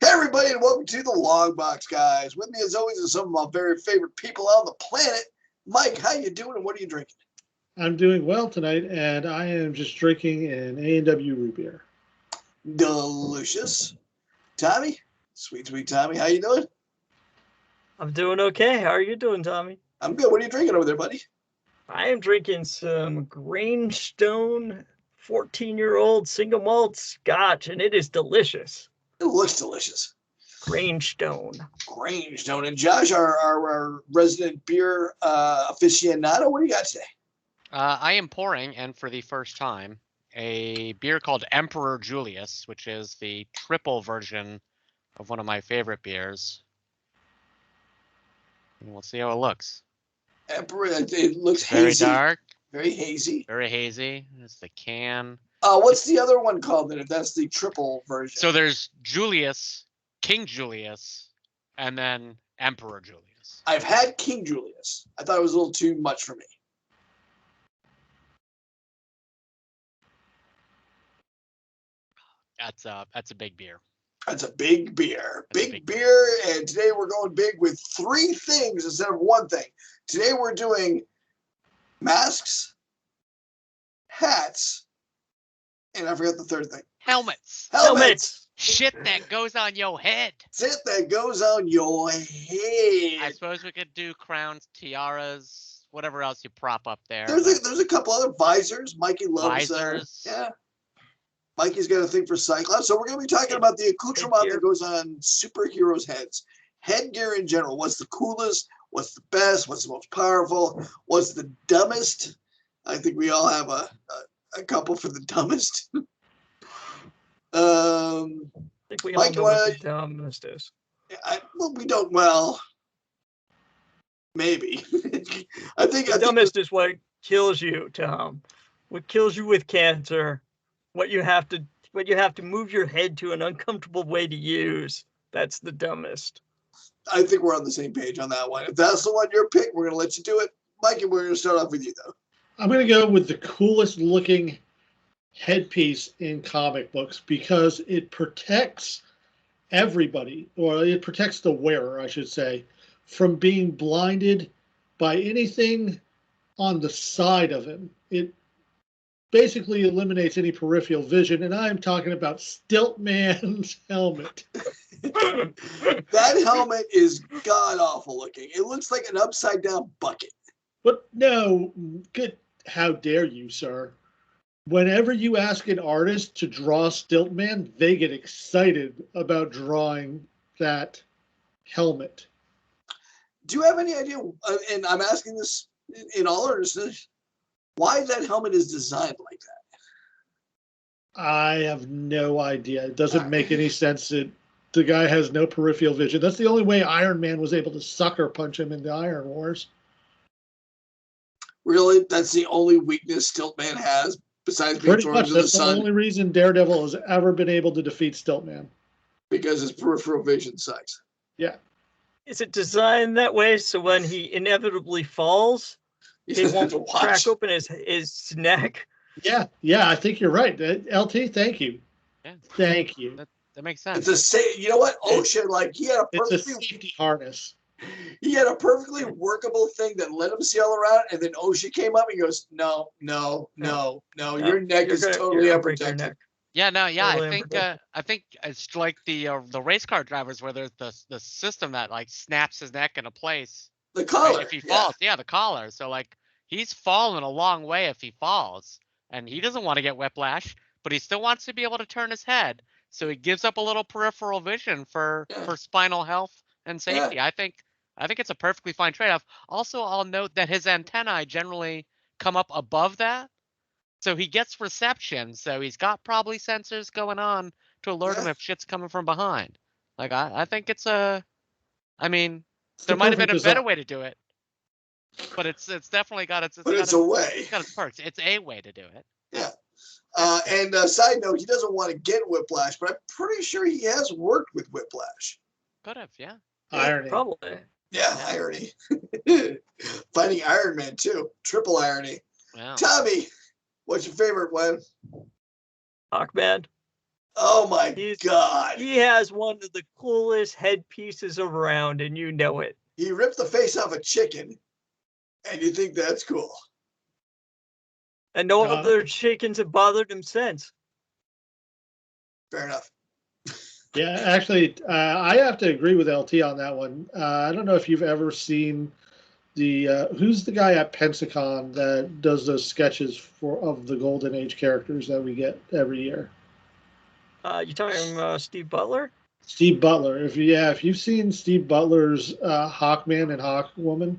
Hey everybody, and welcome to the Longbox, guys. With me, as always, is some of my very favorite people on the planet. Mike, how you doing, and what are you drinking? I'm doing well tonight, and I am just drinking an A&W root beer. Delicious. Tommy, sweet Tommy, how you doing? I'm doing okay. How are you doing, Tommy? I'm good. What are you drinking over there, buddy? I am drinking some Greenstone 14-year-old single malt scotch, and it is delicious. It looks delicious. Greenstone. Grangestone. And Josh, our resident beer aficionado, what do you got today? I am pouring, and for the first time, a beer called Emperor Julius, which is the triple version of one of my favorite beers. And we'll see how it looks. Emperor, it looks Very hazy. dark. Very hazy. Very hazy. It's the can. What's the other one called then, if that's the triple version? So there's Julius, King Julius, and then Emperor Julius. I've had King Julius. I thought it was a little too much for me. That's a big beer. That's a big beer. Big beer, and today we're going big with three things instead of one thing. Today we're doing masks, hats, and I forgot the third thing. Helmets. Helmets. Shit that goes on your head. Shit that goes on your head. I suppose we could do crowns, tiaras, whatever else you prop up there. There's a couple other visors. Mikey loves visors. Yeah. Mikey's got a thing for Cyclops. So we're going to be talking about the accoutrement that goes on superheroes' heads. Headgear in general. What's the coolest? What's the best? What's the most powerful? What's the dumbest? I think we all have a couple for the dumbest. I think we all Mike, know what the dumbest is. We don't. Well, maybe. I think the dumbest is what kills you, Tom. What kills you with cancer. What you have to move your head to an uncomfortable way to use. That's the dumbest. I think we're on the same page on that one. If that's the one you're picked, we're going to let you do it. Mikey, we're going to start off with you, though. I'm going to go with the coolest looking headpiece in comic books because it protects everybody, or it protects the wearer, I should say, from being blinded by anything on the side of him. It basically eliminates any peripheral vision, and I'm talking about Stiltman's helmet. That helmet is god-awful looking. It looks like an upside-down bucket. But no, good. How dare you, sir? Whenever you ask an artist to draw Stiltman, they get excited about drawing that helmet. Do you have any idea, and I'm asking this in all earnestness, why that helmet is designed like that? I have no idea. It doesn't make any sense. The guy has no peripheral vision. That's the only way Iron Man was able to sucker punch him in the Iron Wars. Really? That's the only weakness Stiltman has, besides being thrown into the sun? That's the only reason Daredevil has ever been able to defeat Stiltman. Because his peripheral vision sucks. Yeah. Is it designed that way so when he inevitably falls, he won't crack open his neck? Yeah, I think you're right. LT, thank you. Yeah. Thank you. That makes sense. You know what? Ocean, he had it's a safety harness. He had a perfectly workable thing that let him sail around, and then Ocean came up and he goes, no. Your neck is totally unprotected. Yeah, no, yeah. Totally I think it's like the race car drivers where there's the system that snaps his neck into place. The collar. Right, if he falls, the collar. So he's fallen a long way if he falls, and he doesn't want to get whiplash, but he still wants to be able to turn his head. So he gives up a little peripheral vision for spinal health and safety. Yeah. I think it's a perfectly fine trade-off. Also, I'll note that his antennae generally come up above that, so he gets reception. So he's got probably sensors going on to alert him if shit's coming from behind. I think it's there might have been a better way to do it, but it's definitely got its. It's a way. It's got its perks. It's a way to do it. Yeah. And side note, he doesn't want to get whiplash, but I'm pretty sure he has worked with whiplash. Could have, yeah. Irony. Probably. Yeah, irony. Fighting Iron Man too. Triple irony. Wow. Tommy, what's your favorite one? Hawkman. Oh my God. He has one of the coolest headpieces around, and you know it. He ripped the face off a chicken, and you think that's cool. And no other chickens have bothered him since. Fair enough. Yeah, actually, I have to agree with LT on that one. I don't know if you've ever seen who's the guy at Pensacon that does those sketches of the Golden Age characters that we get every year? You talking Steve Butler? Steve Butler. If you've seen Steve Butler's Hawkman and Hawkwoman,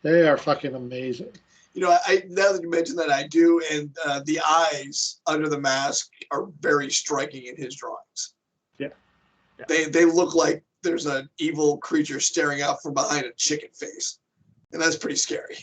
they are fucking amazing. You know, I now that you mention that, I do, and the eyes under the mask are very striking in his drawings. Yeah. They look like there's an evil creature staring out from behind a chicken face, and that's pretty scary.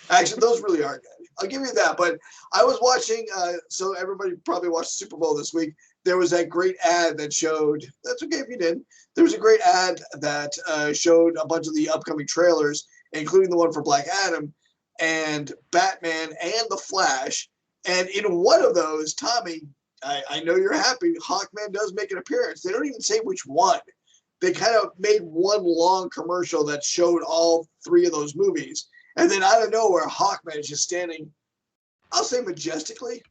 Actually, those really are good. I'll give you that. But I was watching, so everybody probably watched Super Bowl this week. There was that great ad that showed, that's okay if you didn't. There was a great ad that showed a bunch of the upcoming trailers, including the one for Black Adam and Batman and The Flash. And in one of those, Tommy, I know you're happy, Hawkman does make an appearance. They don't even say which one. They kind of made one long commercial that showed all three of those movies. And then out of nowhere, Hawkman is just standing, I'll say majestically,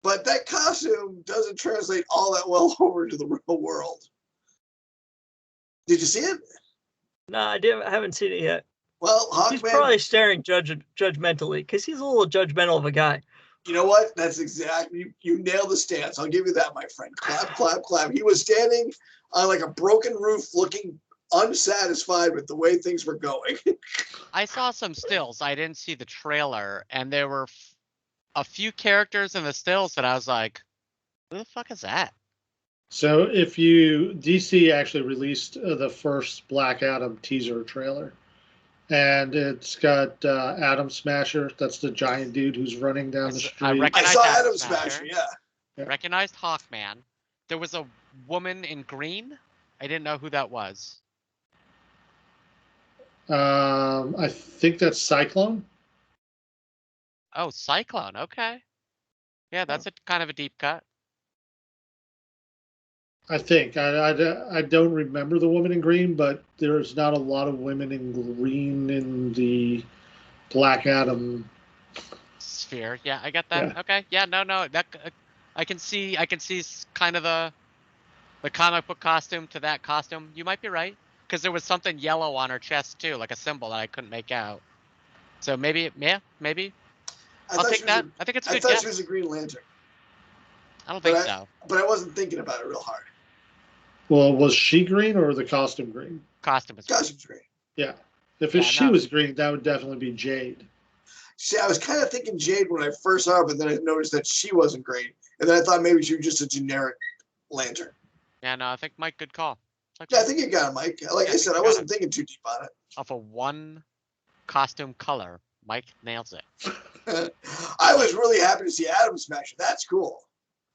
but that costume doesn't translate all that well over to the real world. Did you see it? No, I haven't seen it yet. Well, Hawkman... He's probably staring judgmentally, because he's a little judgmental of a guy. You know what? That's exactly, you nailed the stance. I'll give you that, my friend. Clap, clap, clap. He was standing on like a broken roof looking unsatisfied with the way things were going. I saw some stills. I didn't see the trailer, and there were a few characters in the stills that I was like, who the fuck is that? So DC actually released the first Black Adam teaser trailer. And it's got Atom Smasher. That's the giant dude who's running down the street. I saw Atom Smasher, yeah. Recognized Hawkman. There was a woman in green. I didn't know who that was. I think that's Cyclone. Oh, Cyclone. Okay. Yeah, that's a kind of a deep cut. I think. I don't remember the woman in green, but there's not a lot of women in green in the Black Adam sphere. Yeah, I got that. Yeah. Okay. Yeah, no. That I can see kind of the comic book costume to that costume. You might be right, because there was something yellow on her chest too, like a symbol that I couldn't make out. So maybe. I'll take that. I think it's a good guess. I thought she was a Green Lantern. I don't think so. But I wasn't thinking about it real hard. Well, was she green or the costume green? Costume is green. Costume's green. Yeah. If she was green, that would definitely be Jade. See, I was kind of thinking Jade when I first saw her, but then I noticed that she wasn't green. And then I thought maybe she was just a generic lantern. Yeah, no, I think Mike, good call. Yeah, I think you got it, Mike. Like I said, I wasn't thinking too deep on it. Off of one costume color, Mike nails it. I was really happy to see Atom Smasher. That's cool.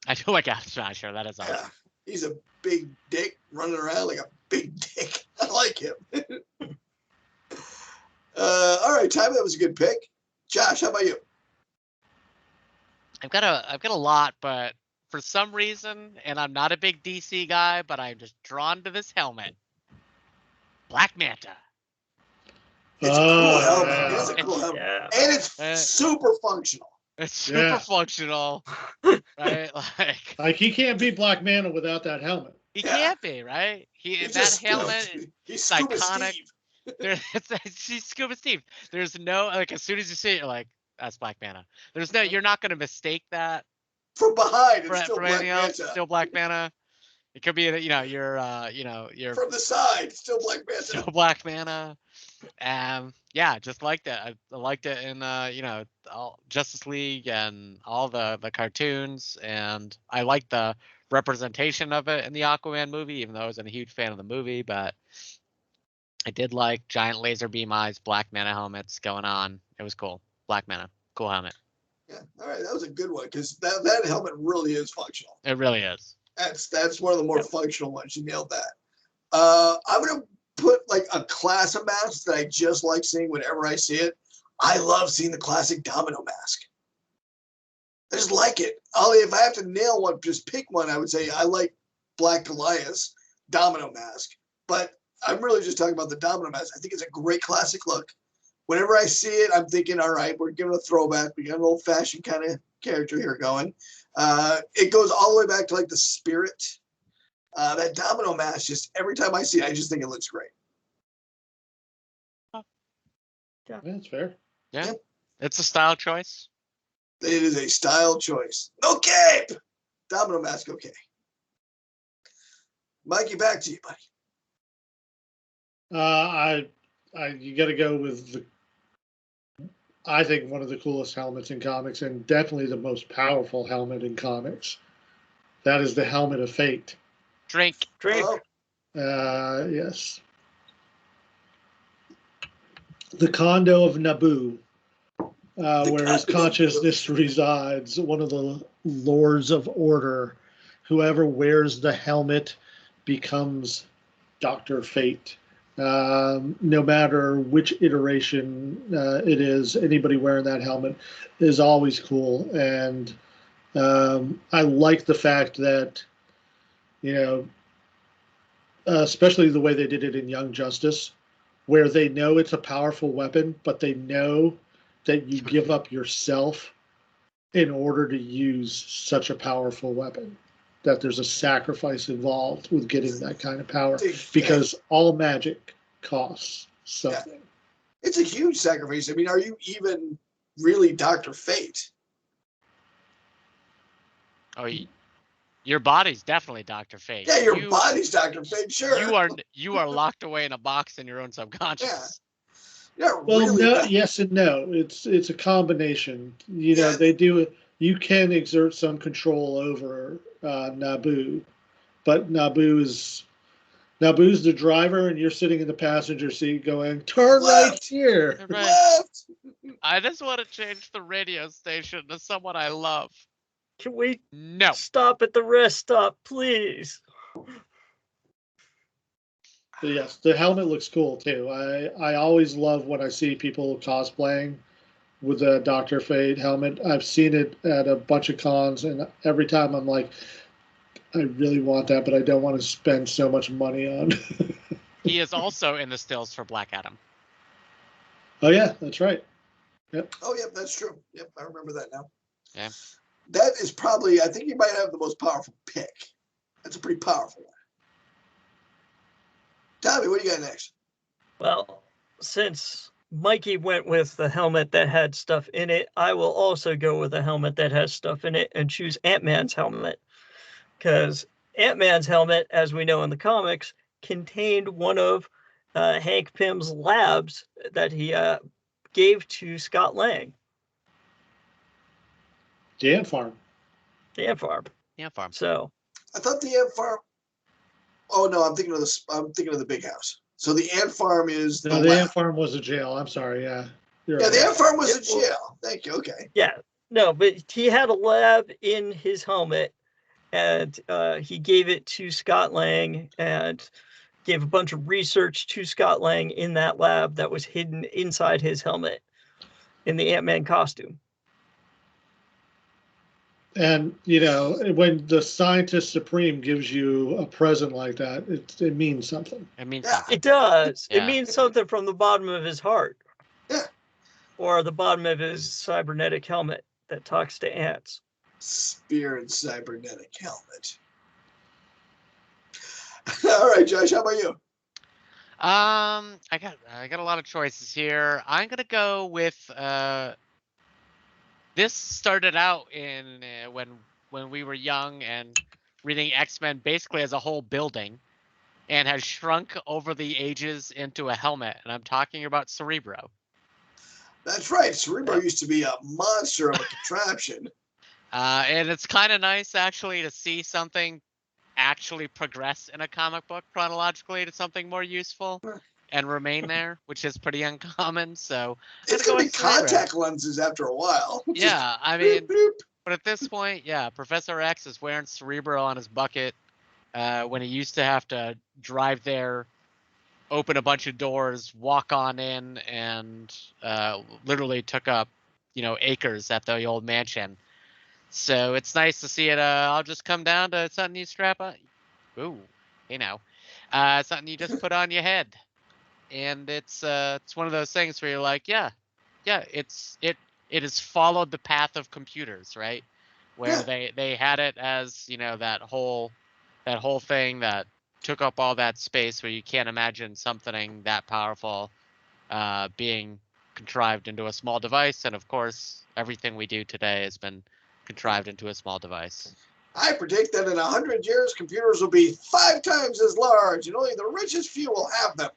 I do like Atom Smasher. That is awesome. Yeah, he's a big dick running around like a big dick. I like him. All right, Ty, that was a good pick. Josh, how about you? I've got a lot, but for some reason, and I'm not a big DC guy, but I'm just drawn to this helmet. Black Manta. It's a cool helmet. It's a cool helmet. Yeah. And it's super functional. It's super functional, right? Like he can't be Black Manta without that helmet. He can't be, right? That helmet is iconic. He's Scuba Steve. There's no, like, as soon as you see it, you're like, that's Black Manta. There's no, you're not gonna mistake that from behind. It's still Black Manta. Still Black Manta. It could be, you're from the side, still Black Manta. Still Black Manta. Yeah, just liked it. I liked it in all Justice League and all the cartoons, and I liked the representation of it in the Aquaman movie, even though I wasn't a huge fan of the movie, but I did like giant laser beam eyes, Black Manta helmets going on. It was cool. Black Manta, cool helmet. Yeah, all right, that was a good one, because that helmet really is functional. It really is. That's one of the more functional ones. You nailed that. I'm gonna put like a class of masks that I just like seeing whenever I see it. I love seeing the classic Domino mask. I just like it. If I have to nail one, just pick one, I would say I like Black Goliath's domino mask. But I'm really just talking about the domino mask. I think it's a great classic look. Whenever I see it, I'm thinking, all right, we're giving a throwback. We got an old-fashioned kind of character here going. It goes all the way back to like the Spirit. That domino mask, just every time I see it, I just think it looks great. Yeah, that's fair. Yeah. Yeah. It's a style choice. It is a style choice. No cape! Domino mask, okay. Mikey, back to you, buddy. You got to go with I think one of the coolest helmets in comics, and definitely the most powerful helmet in comics. That is the helmet of fate. Drink. Oh, Yes. The condo of Naboo, where his consciousness resides, one of the lords of order. Whoever wears the helmet becomes Dr. Fate. No matter which iteration it is, anybody wearing that helmet is always cool. And I like the fact that, especially the way they did it in Young Justice, where they know it's a powerful weapon, but they know that you give up yourself in order to use such a powerful weapon, that there's a sacrifice involved with getting that kind of power, because all magic costs something. Yeah. It's a huge sacrifice. I mean, are you even really Dr. Fate? Oh, your body's definitely Dr. Fate. Yeah, your body's Dr. Fate, sure. You are locked away in a box in your own subconscious. Yeah. Well, really no, yes and no. It's a combination. They do. You can exert some control over Naboo, but Naboo's the driver, and you're sitting in the passenger seat going, "Turn right here." Right. Left. I just want to change the radio station to someone I love. Can we No. stop at the rest stop, please? But yes, the helmet looks cool too. I always love when I see people cosplaying with a Dr. Fate helmet. I've seen it at a bunch of cons, and every time I'm like, I really want that, but I don't want to spend so much money on. He is also in the stills for Black Adam. Oh yeah, that's right. Yep. Oh, yep, that's true. Yep, I remember that now. Yeah. That is probably, I think you might have the most powerful pick. That's a pretty powerful one. Tommy, what do you got next? Well, since Mikey went with the helmet that had stuff in it, I will also go with a helmet that has stuff in it and choose Ant-Man's helmet. Because Ant-Man's helmet, as we know in the comics, contained one of Hank Pym's labs that he gave to Scott Lang. The Ant Farm. The Ant Farm. Yeah, farm. So I thought the ant farm. Oh no, I'm thinking of the big house. So the ant farm is No, the Ant Farm was a jail. I'm sorry. Yeah. Yeah, Right. the ant farm was a jail. Thank you. Okay. yeah, no, but he had a lab in his helmet, and he gave it to Scott Lang and gave a bunch of research to Scott Lang in that lab that was hidden inside his helmet in the Ant-Man costume. And when the scientist supreme gives you a present like that, it means something. It means Yeah. something. It does. Yeah. It means something from the bottom of his heart. Yeah. Or the bottom of his cybernetic helmet that talks to ants. Spear and cybernetic helmet. All right, Josh, how about you? I got a lot of choices here. I'm gonna go with this started out in when we were young and reading X-Men basically as a whole building, and has shrunk over the ages into a helmet. And I'm talking about Cerebro. That's right. Cerebro used to be a monster of a contraption. And it's kind of nice actually to see something actually progress in a comic book chronologically to something more useful and remain there, which is pretty uncommon. So It's going to be contact lenses after a while. Yeah, I mean, but at this point, yeah, Professor X is wearing Cerebro on his bucket when he used to have to drive there, open a bunch of doors, walk on in, and literally took up, acres at the old mansion. So it's nice to see it. I'll just come down to something you strap on. Ooh, something you just put on your head, and it's one of those things where you're like, yeah, it has followed the path of computers, right? Where they had it as that whole thing that took up all that space, where you can't imagine something that powerful being contrived into a small device, and of course everything we do today has been contrived into a small device. I predict that in 100 years, computers will be 5 times as large, and only the richest few will have them.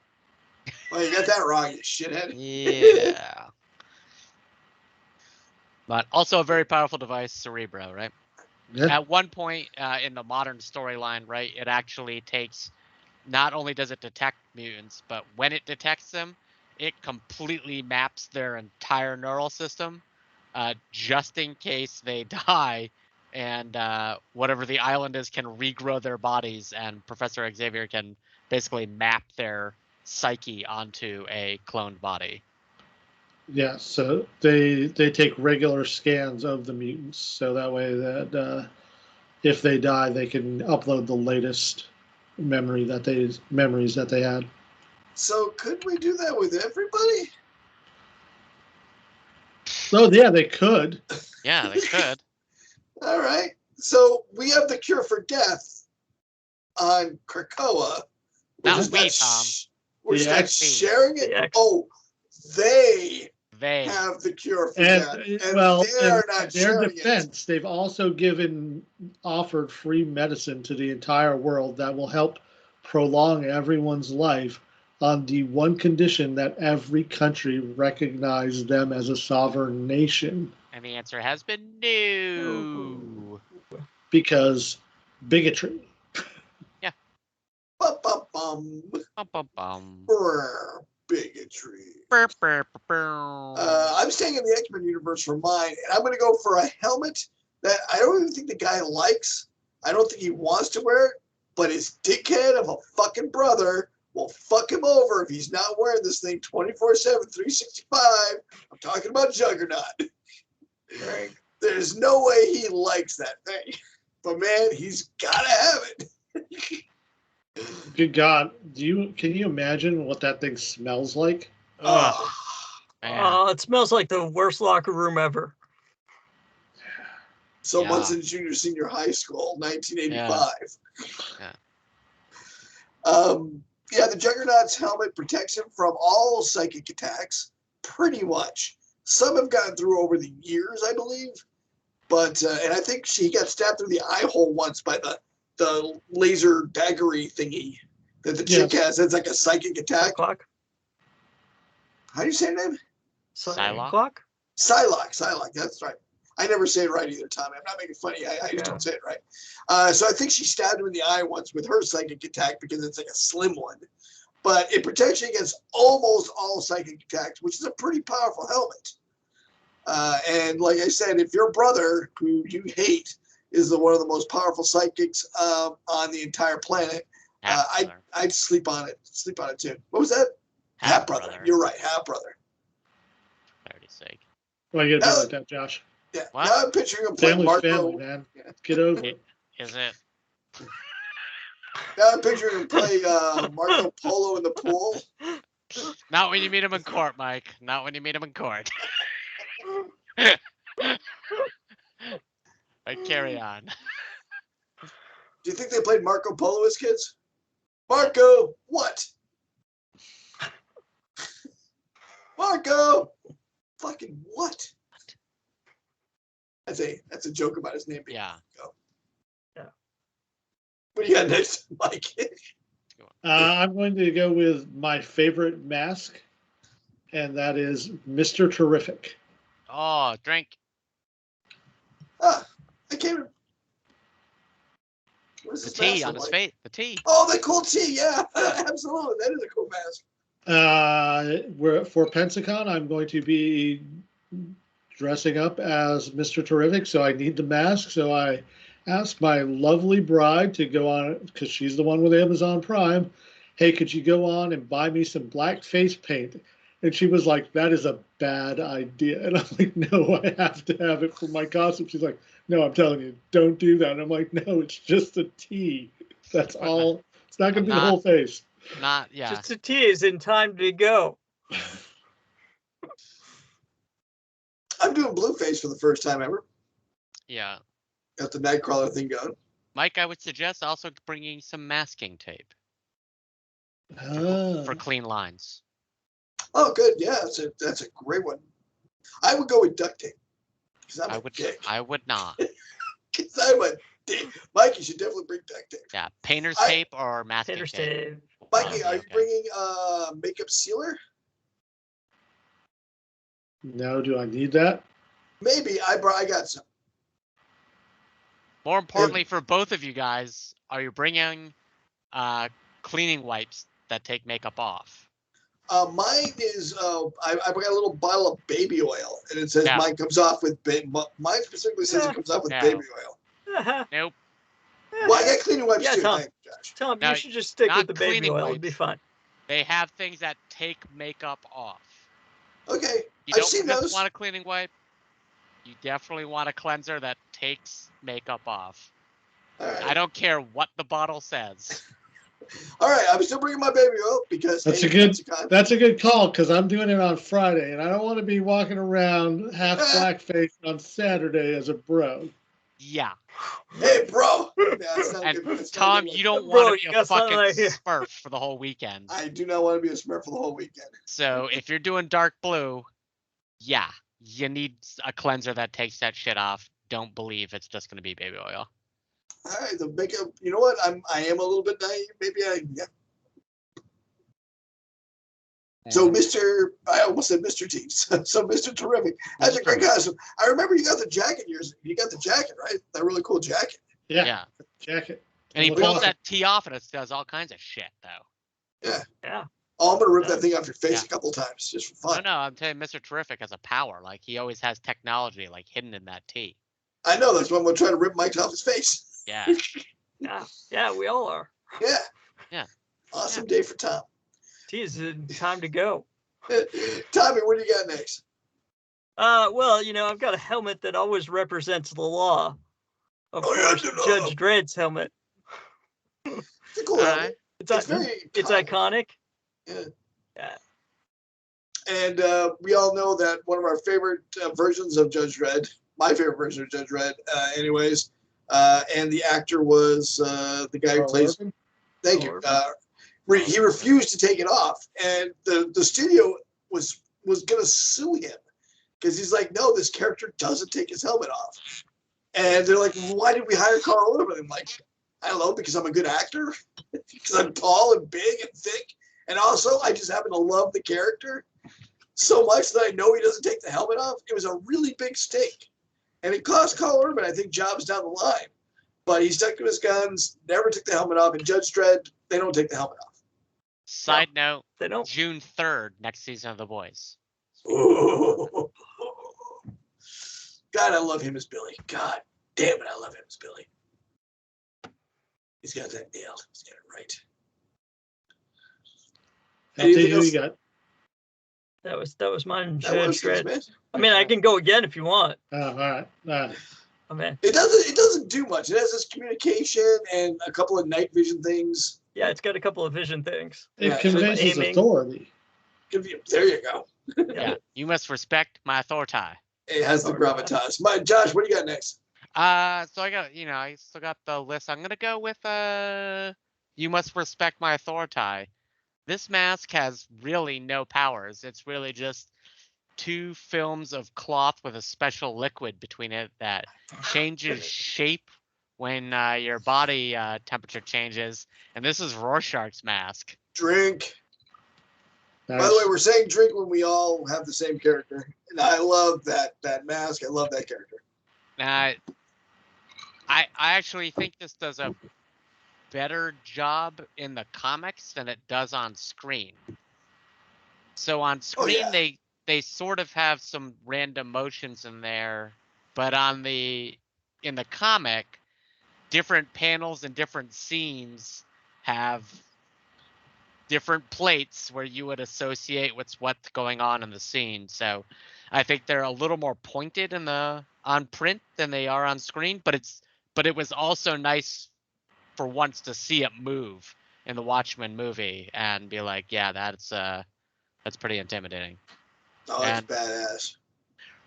Well, you got that wrong, you shithead. Yeah. But also a very powerful device, Cerebro, right? Yeah. At one point in the modern storyline, right, it actually takes, not only does it detect mutants, but when it detects them, it completely maps their entire neural system, just in case they die, and whatever the island is can regrow their bodies, and Professor Xavier can basically map their psyche onto a cloned body. Yeah, so they take regular scans of the mutants, so that way that if they die, they can upload the latest memories that they had. So could we do that with everybody? Oh yeah, they could. Yeah, they could. All right. So we have the cure for death on Krakoa. We're Not just we, not Tom. we're The just not X. sharing it. The X. Oh, they They have the cure for And death, and in they're not their sharing defense, they've also offered free medicine to the entire world that will help prolong everyone's life on the one condition that every country recognize them as a sovereign nation. And the answer has been no. Because bigotry. it. Bum, bum, bum. Bum, bum, bum. Brr, bigotry. Burr, burr, burr, burr. I'm staying in the X-Men universe for mine, and I'm going to go for a helmet that I don't even think the guy likes. I don't think he wants to wear it, but his dickhead of a fucking brother will fuck him over if he's not wearing this thing 24/7, 365. I'm talking about Juggernaut. Right? There's no way he likes that thing, but man, he's got to have it. Good God, can you imagine what that thing smells like? Ugh, Oh, man. It smells like the worst locker room ever. so Yeah. Munson Junior Senior High School, 1985. Yeah. Yeah, the Juggernaut's helmet protects him from all psychic attacks, pretty much. Some have gotten through over the years, I believe, but and I think he got stabbed through the eye hole once by the laser daggery thingy that the chick has. It's like a psychic attack. Clock. How do you say her name? Psylocke? Clock. Psylocke. That's right. I never say it right either, Tommy. I'm not making fun of you. I just don't say it right. So I think she stabbed him in the eye once with her psychic attack because it's like a slim one. But it protects you against almost all psychic attacks, which is a pretty powerful helmet. And like I said, if your brother, who you hate, is one of the most powerful psychics on the entire planet, I'd sleep on it. Sleep on it too. What was that? Half brother. You're right. Half brother. Clarity's sake. Why you gotta be like that, Josh? Yeah. What? Now I'm picturing him playing Family's Marco. family, man. Get over it. Is it? Now I'm picturing him play Marco Polo in the pool. Not when you meet him in court, Mike. Not when you meet him in court. But carry on. Do you think they played Marco Polo as kids? Marco, what? Marco, fucking what? That's a joke about his name being Marco. Yeah. What do you got next, Mike? I'm going to go with my favorite mask, and that is Mr. Terrific. Oh, drink. I can't. What is The this T mask on look his like? face. The T. Oh, the cool T. Yeah, absolutely. That is a cool mask. For Pensacon, I'm going to be dressing up as Mr. Terrific, so I need the mask. So I asked my lovely bride to go on, because she's the one with Amazon Prime. Hey, could you go on and buy me some black face paint? And she was like, that is a bad idea. And I'm like, no, I have to have it for my costume. She's like, no, I'm telling you, don't do that. And I'm like, no, it's just a T. That's all. It's not going to be the whole face. Yeah. Just a tease in time to go. I'm doing Blueface for the first time ever. Yeah. Got the Nightcrawler thing going. Mike, I would suggest also bringing some masking tape for clean lines. Oh, good. Yeah, that's a great one. I would go with duct tape. I would not. Because I'm a dick. Mike, you should definitely bring duct tape. Yeah, painter's tape or masking Painter's tape. tape. Mikey, are you bringing makeup sealer? No, do I need that? Maybe. I got some. More importantly, for both of you guys, are you bringing cleaning wipes that take makeup off? Mine is I got a little bottle of baby oil, and it says mine comes off with mine specifically says it comes off with baby oil. Nope. Well, I got cleaning wipes too. Tom, Thanks, Josh. Tom, you should just stick with the baby oil. Wipes. It'd be fine. They have things that take makeup off. Okay, I've seen those. You don't want a cleaning wipe. You definitely want a cleanser that takes makeup off. All right. I don't care what the bottle says. All right, I'm still bringing my baby oil because that's a good call because I'm doing it on Friday and I don't want to be walking around half blackface on Saturday as a bro. Yeah. Hey, bro. And Tom, you don't want to be a fucking Smurf for the whole weekend. I do not want to be a Smurf for the whole weekend. So if you're doing dark blue, yeah, you need a cleanser that takes that shit off. Don't believe it's just going to be baby oil. All right, the makeup. You know what? I am a little bit naive. Maybe yeah. So I almost said Mr. T. So Mr. Terrific. That's a great costume. I remember you got the jacket. You got the jacket, right? That really cool jacket. Yeah. Jacket. And he pulls that T off and it does all kinds of shit, though. Yeah. Oh, I'm gonna rip that thing off your face a couple times just for fun. No, I'm telling you, Mr. Terrific has a power. Like he always has technology like hidden in that T. I know. That's why I'm gonna try to rip Mike off his face. Yeah. Yeah, we all are. Yeah. Awesome day for Tom. Geez, time to go. Tommy, what do you got next? Well, I've got a helmet that always represents the law. Of course, Judge Dredd's helmet. It's a cool helmet. It's iconic. Yeah. And we all know that one of our favorite versions of Judge Dredd, my favorite version of Judge Dredd, anyways, and the actor was the guy who plays. Urban? Thank you. He refused to take it off, and the studio was gonna sue him because he's like, no, this character doesn't take his helmet off, and they're like, why did we hire Carl Urban? I'm like, I don't know, because I'm a good actor, because I'm tall and big and thick, and also I just happen to love the character so much that I know he doesn't take the helmet off. It was a really big stake, and it cost Carl Urban, I think, jobs down the line, but he stuck to his guns, never took the helmet off. And Judge Dredd, they don't take the helmet off. Side note, they don't. June 3rd, next season of The Boys. Ooh. God, I love him as Billy. God damn it, I love him as Billy. He's got that nailed. He's got it right. Anything else? You got? That was mine, Judge Dredd. I mean, I can go again if you want. All right. Oh, man. It doesn't do much. It has this communication and a couple of night vision things. Yeah, it's got a couple of vision things. It convinces authority. There you go. Yeah, you must respect my authority. It has the gravitas. Josh, what do you got next? So I got, I still got the list. I'm gonna go with you must respect my authority. This mask has really no powers. It's really just 2 films of cloth with a special liquid between it that changes shape when your body temperature changes. And this is Rorschach's mask. Drink. Nice. By the way, we're saying drink when we all have the same character. And I love that mask. I love that character. I actually think this does a better job in the comics than it does on screen. So on screen, they sort of have some random motions in there, but in the comic, different panels and different scenes have different plates where you would associate what's going on in the scene. So I think they're a little more pointed on print than they are on screen, but it was also nice for once to see it move in the Watchmen movie and be like, yeah, that's pretty intimidating. Oh, it's And badass.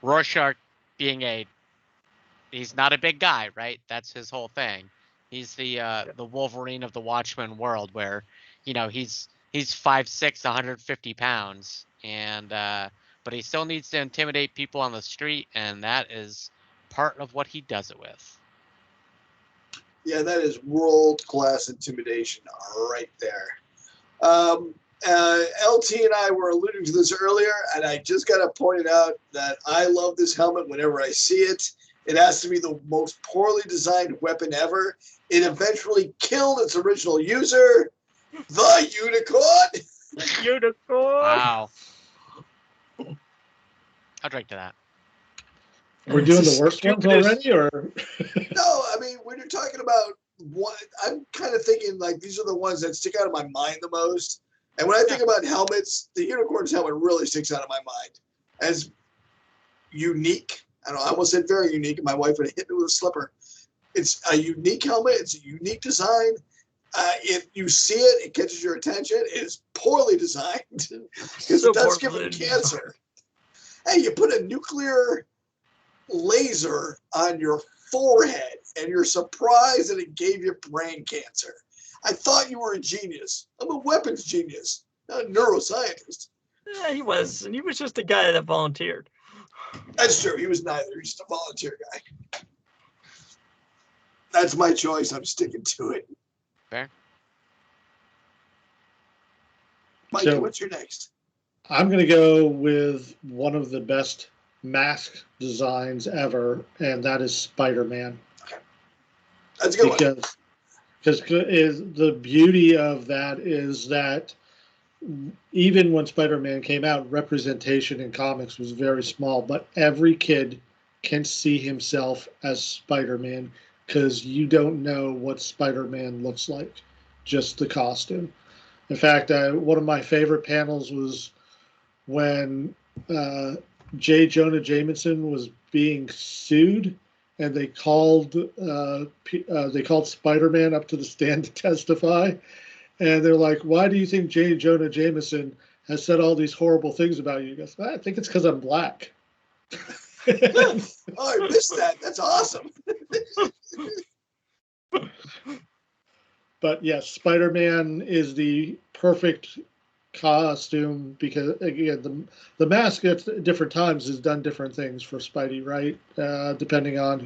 Rorschach he's not a big guy, right? That's his whole thing. He's the Wolverine of the Watchmen world, where, he's 5'6", 150 pounds, and but he still needs to intimidate people on the street, and that is part of what he does it with. Yeah, that is world-class intimidation right there. LT and I were alluding to this earlier, and I just got to point it out that I love this helmet whenever I see it. It has to be the most poorly designed weapon ever. It eventually killed its original user, the Unicorn. The unicorn. Wow. I'll drink to that. We're doing the worst ones already, or? No, I mean, when you're talking about what, I'm kind of thinking like these are the ones that stick out of my mind the most. And when I think about helmets, the Unicorn's helmet really sticks out of my mind as unique. I almost said very unique, and my wife would hit me with a slipper. It's a unique helmet. It's a unique design. If you see it, it catches your attention. It is poorly designed because it does give them cancer. Hey, you put a nuclear laser on your forehead, and you're surprised that it gave you brain cancer. I thought you were a genius. I'm a weapons genius, not a neuroscientist. Yeah, he was, and he was just a guy that volunteered. That's true. He was neither. He's just a volunteer guy. That's my choice. I'm sticking to it. Fair. Mike, So, what's your next? I'm going to go with one of the best mask designs ever, and that is Spider-Man. That's a good one. Because the beauty of that is that even when Spider-Man came out, representation in comics was very small, but every kid can see himself as Spider-Man because you don't know what Spider-Man looks like, just the costume. In fact, one of my favorite panels was when J. Jonah Jameson was being sued, and they called Spider-Man up to the stand to testify. And they're like, why do you think J. Jonah Jameson has said all these horrible things about you? He goes, I think it's because I'm black. Oh, I missed that. That's awesome. But yes, Spider-Man is the perfect costume because, again, the mask at different times has done different things for Spidey, right? Depending on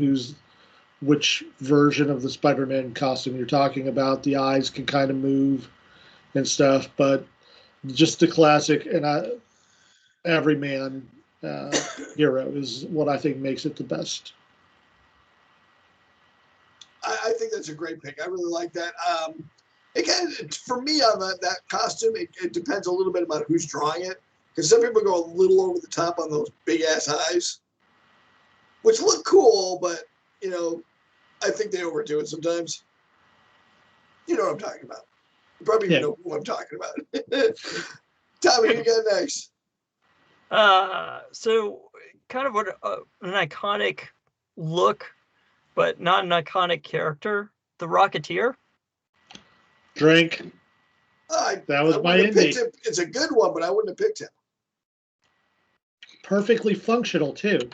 which version of the Spider-Man costume you're talking about. The eyes can kind of move and stuff, but just the classic and everyman hero is what I think makes it the best. I think that's a great pick. I really like that. Again, for me on that costume, it depends a little bit about who's drawing it, because some people go a little over the top on those big ass eyes, which look cool, but I think they overdo it sometimes. You know what I'm talking about. You probably even know who I'm talking about. Tommy, you got next. So kind of what an iconic look, but not an iconic character. The Rocketeer. Drink. That was my indie. It's a good one, but I wouldn't have picked him. Perfectly functional too.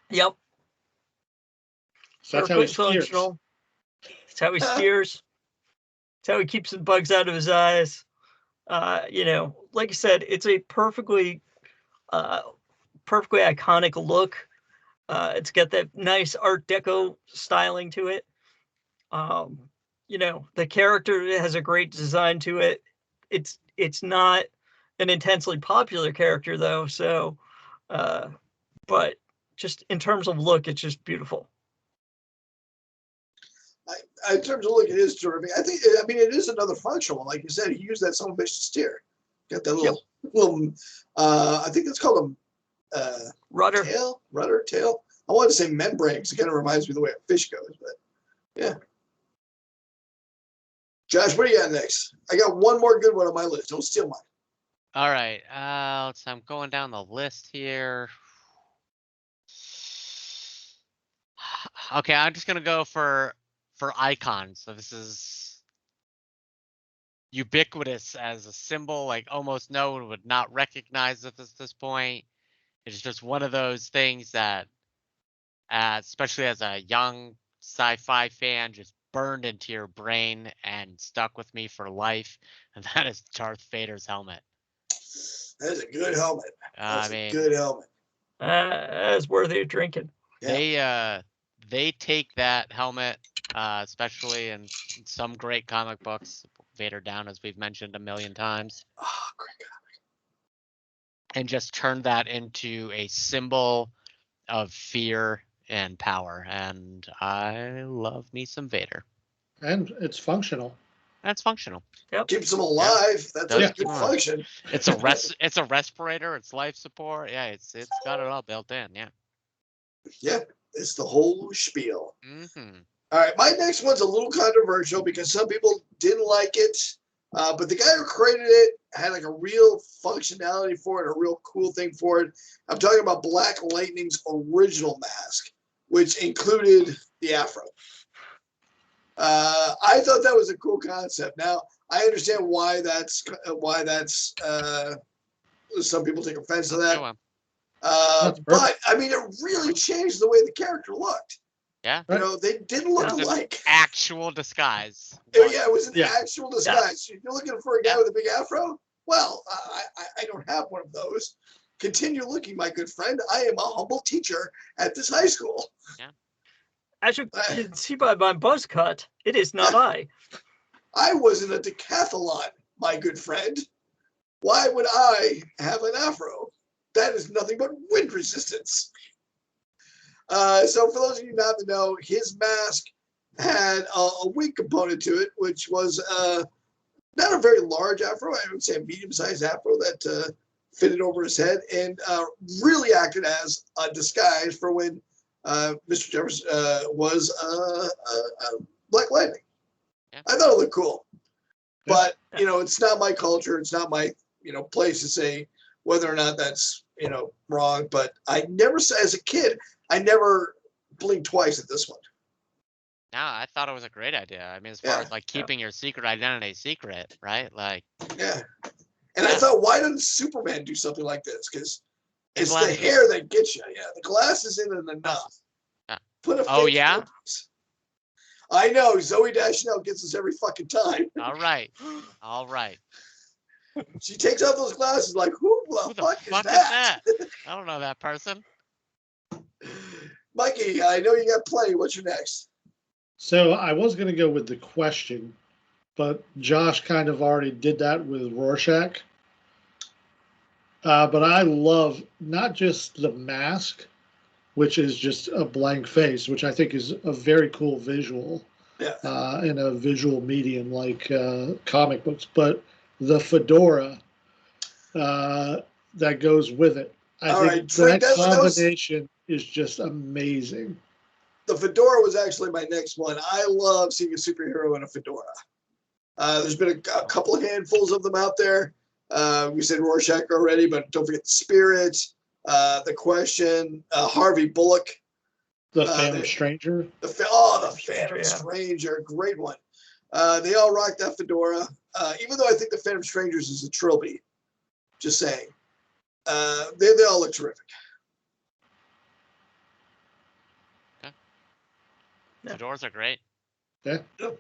Yep. So that's how he steers. Functional. That's how he steers. That's how he keeps the bugs out of his eyes. Like I said, it's a perfectly iconic look. It's got that nice Art Deco styling to it. The character has a great design to it. It's not an intensely popular character though, so but just in terms of look, it's just beautiful. In terms of look, it is terrific. It is another functional one. Like you said, he used that son of a bitch to steer. Got that little I think that's called a rudder tail. I wanted to say membrane because it kind of reminds me of the way a fish goes, but yeah. Josh, what do you got next? I got one more good one on my list. Don't steal mine. All right. I'm going down the list here. Okay, I'm just gonna go for icons. So this is ubiquitous as a symbol. Like almost no one would not recognize it at this point. It's just one of those things that, especially as a young sci-fi fan, just burned into your brain and stuck with me for life, and that is Darth Vader's helmet. That is a good helmet. I That's a mean, good helmet. That's worthy of drinking. They take that helmet, especially in some great comic books, Vader Down, as we've mentioned a million times, Oh, great and just turn that into a symbol of fear and power. And I love me some Vader. And it's functional. That's functional. Yep. Keeps them alive. That's a good function. It's a respirator. It's life support. Yeah, it's got it all built in. Yeah. Yeah, it's the whole spiel. Mm-hmm. All right, my next one's a little controversial because some people didn't like it, but the guy who created it had like a real functionality for it, a real cool thing for it. I'm talking about Black Lightning's original mask, which included the afro. I thought that was a cool concept. Now I understand why that's some people take offense to that. But I mean, it really changed the way the character looked. Yeah. You know, they didn't look alike. Actual disguise. Yeah, it was an actual disguise. If you're looking for a guy with a big afro, well, I don't have one of those. Continue looking, my good friend. I am a humble teacher at this high school. Yeah. As you can see by my buzz cut, it is not I. I was in a decathlon, my good friend. Why would I have an afro? That is nothing but wind resistance. So for those of you not to know, his mask had a wing component to it, which was not a very large afro. I would say a medium-sized afro that fitted over his head and really acted as a disguise for when Mr. Jefferson was Black Lightning. Yeah. I thought it looked cool. But, you know, it's not my culture. It's not my, place to say whether or not that's, wrong. But I never, as a kid, I never blinked twice at this one. No, I thought it was a great idea. I mean, as far as like keeping your secret identity secret, right? Like, yeah. And I thought, why doesn't Superman do something like this? Because it's the hair that gets you. Yeah, the glasses isn't enough. Yeah. Put a Oh, yeah? I know. Zoe Deschanel gets us every fucking time. All right. All right. She takes off those glasses like, who the fuck is that? I don't know that person. Mikey, I know you got plenty. What's your next? So I was going to go with the question, but Josh kind of already did that with Rorschach. But I love not just the mask, which is just a blank face, which I think is a very cool visual in a visual medium like comic books, but the fedora that goes with it. I think that combination is just amazing. The fedora was actually my next one. I love seeing a superhero in a fedora. There's been a couple of handfuls of them out there. We said Rorschach already, but don't forget the Spirit, the Question, Harvey Bullock. The Phantom Stranger. The Phantom Stranger, great one. They all rock that fedora. Even though I think the Phantom Strangers is a trilby. Just saying. They all look terrific. Fedoras are great. Yeah. You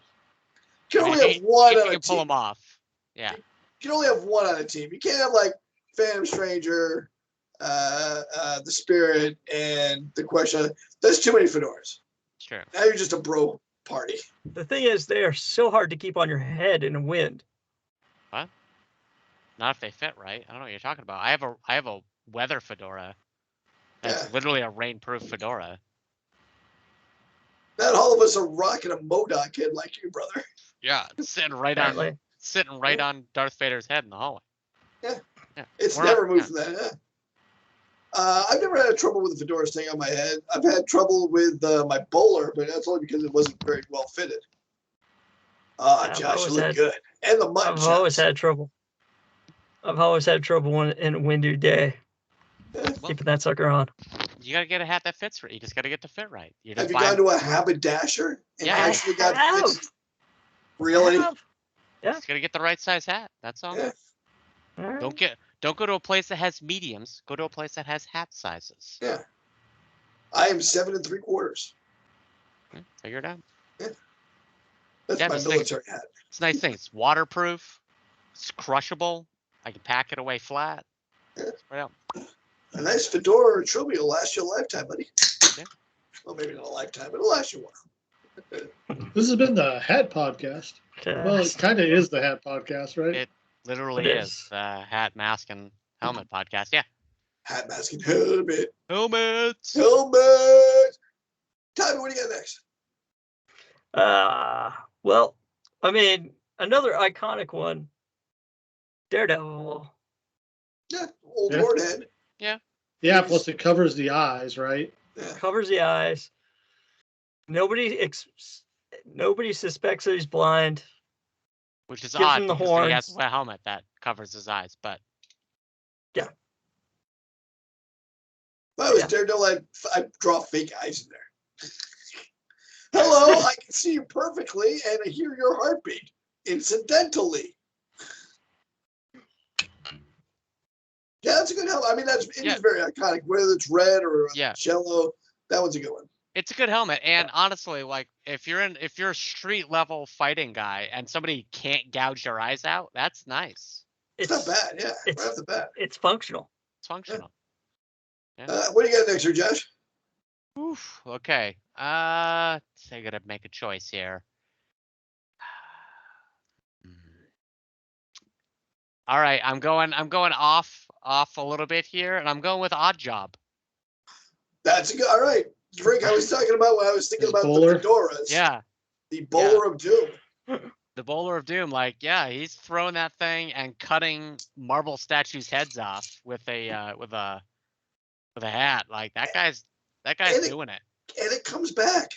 can only have one on a team. Pull them off. Yeah. You can only have one on a team. You can't have like Phantom Stranger, the Spirit, and the Question. There's too many fedoras. Sure. Now you're just a bro party. The thing is, they are so hard to keep on your head in the wind. What? Not if they fit right. I don't know what you're talking about. I have a weather fedora. That's literally a rainproof fedora. Not all of us are rocking a MODOK head like you, brother. Yeah, sitting right on Darth Vader's head in the hallway. Yeah. It's never moved from that. I've never had trouble with the fedora staying on my head. I've had trouble with my bowler, but that's only because it wasn't very well fitted. Josh, you look good. And the mutton I've always chops. had trouble. I've always had trouble in a windy day keeping that sucker on. You gotta get a hat that fits right. You just gotta get the fit right. You just Have you gone to a haberdasher and Yeah. actually got have. fixed? Really? I have. Yeah. Just gotta get the right size hat. That's all. Yeah. All right. Don't go to a place that has mediums. Go to a place that has hat sizes. Yeah. I am 7 3/4. Figure it out. That's Yeah, my just think- military hat. It's a nice thing. It's waterproof. It's crushable. I can pack it away flat. Yeah. Right out. A nice fedora or trilby will last you a lifetime, buddy. Yeah. Well, maybe not a lifetime, but it'll last you a while. This has been the Hat Podcast. Well, it kind of is the Hat Podcast, right? It literally It is is. hat, mask, and helmet podcast. Yeah. Hat, mask, and helmet. Helmets. Helmet. Tommy, what do you got next? Well, I mean, another iconic one. Daredevil. Yeah, old Yeah. Lord head. Yeah, plus it covers the eyes, right? Yeah. Covers the eyes. Nobody suspects that he's blind. Which is Gives odd him the because he has horns. a helmet that covers his eyes, but If I was Yeah. Daredevil, I'd draw fake eyes in there. Hello, I can see you perfectly and I hear your heartbeat incidentally. Yeah, that's a good helmet. I mean, it is very iconic, whether it's red or Yeah. yellow. That one's a good one. it's a good helmet. And honestly, like if you're a street level fighting guy and somebody can't gouge their eyes out, that's nice. It's not bad, yeah. Right off the bat. It's functional. It's functional. What do you got next here, Josh? Oof. Okay. So I gotta make a choice here. All right, I'm going off a little bit here, and I'm going with Odd Job. That's a good. All right, Drink. I was talking about when I was thinking His about bowler? the fedoras. Yeah, The bowler of doom. the Bowler of Doom. Like, yeah, he's throwing that thing and cutting marble statues' heads off with a hat. Like that guy's doing it. And it comes back.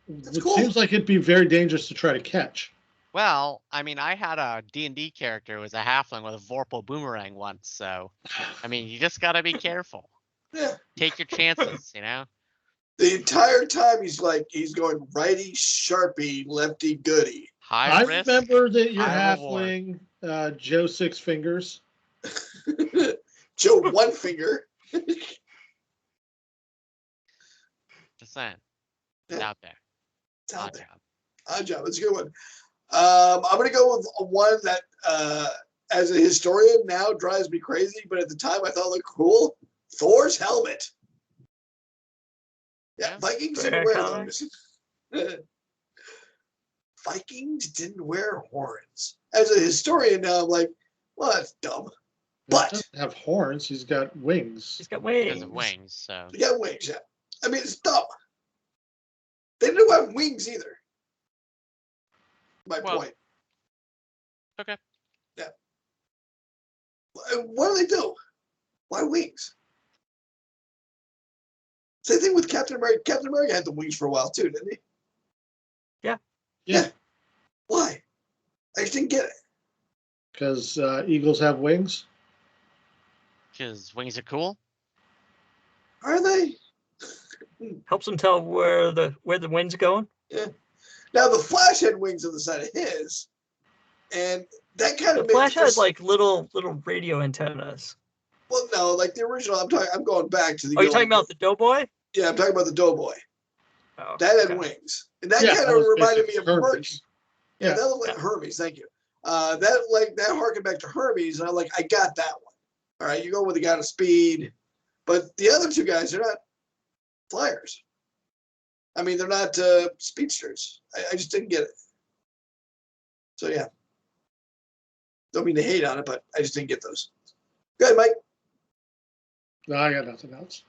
It cool. seems like it'd be very dangerous to try to catch. Well, I mean, I had a D&D character who was a halfling with a Vorpal boomerang once, so I mean, you just gotta be careful. Yeah. Take your chances, you know. The entire time he's going righty sharpie, lefty goody. High I risk. remember that your high reward. halfling, Joe Six Fingers. Joe One Finger. Just saying. It's Yeah. out there. It's out Odd there. job. Odd job. It's a good one. I'm going to go with one that, as a historian, now drives me crazy, but at the time I thought looked cool. Thor's helmet. Yeah, Yeah. Vikings Very didn't wear iconic. those. Vikings didn't wear horns. As a historian now, I'm like, well, that's dumb. He But doesn't have horns. He's got wings. He's got Because wings. of wings, so you got wings, yeah. I mean, it's dumb. They didn't have wings either. My Well, point. okay. Yeah. What do they do? Why wings? Same thing with Captain America. Captain America had the wings for a while too, didn't he? Yeah, Why? I just didn't get it. because eagles have wings. Because wings are cool. Are they? Helps him tell where the wind's going. Now the Flash had wings on the side of his, and that kind The of Flash makes has like little radio antennas. well, no, like the original. I'm going back to the. Oh, you're old- talking about the Doughboy? Yeah, I'm talking about the Doughboy. Oh, That had okay. wings, and that Yeah, kind that of was reminded me of basically Hermes. Hermes. Yeah, Yeah. that looked like Hermes. Thank you. That harkened back to Hermes, and I'm like, I got that one. All right, you go with the guy of speed, but the other two guys, they're not flyers. I mean, they're not speedsters. I just didn't get it. So yeah, don't mean to hate on it, but I just didn't get those. Go ahead, Mike. No, I got nothing else.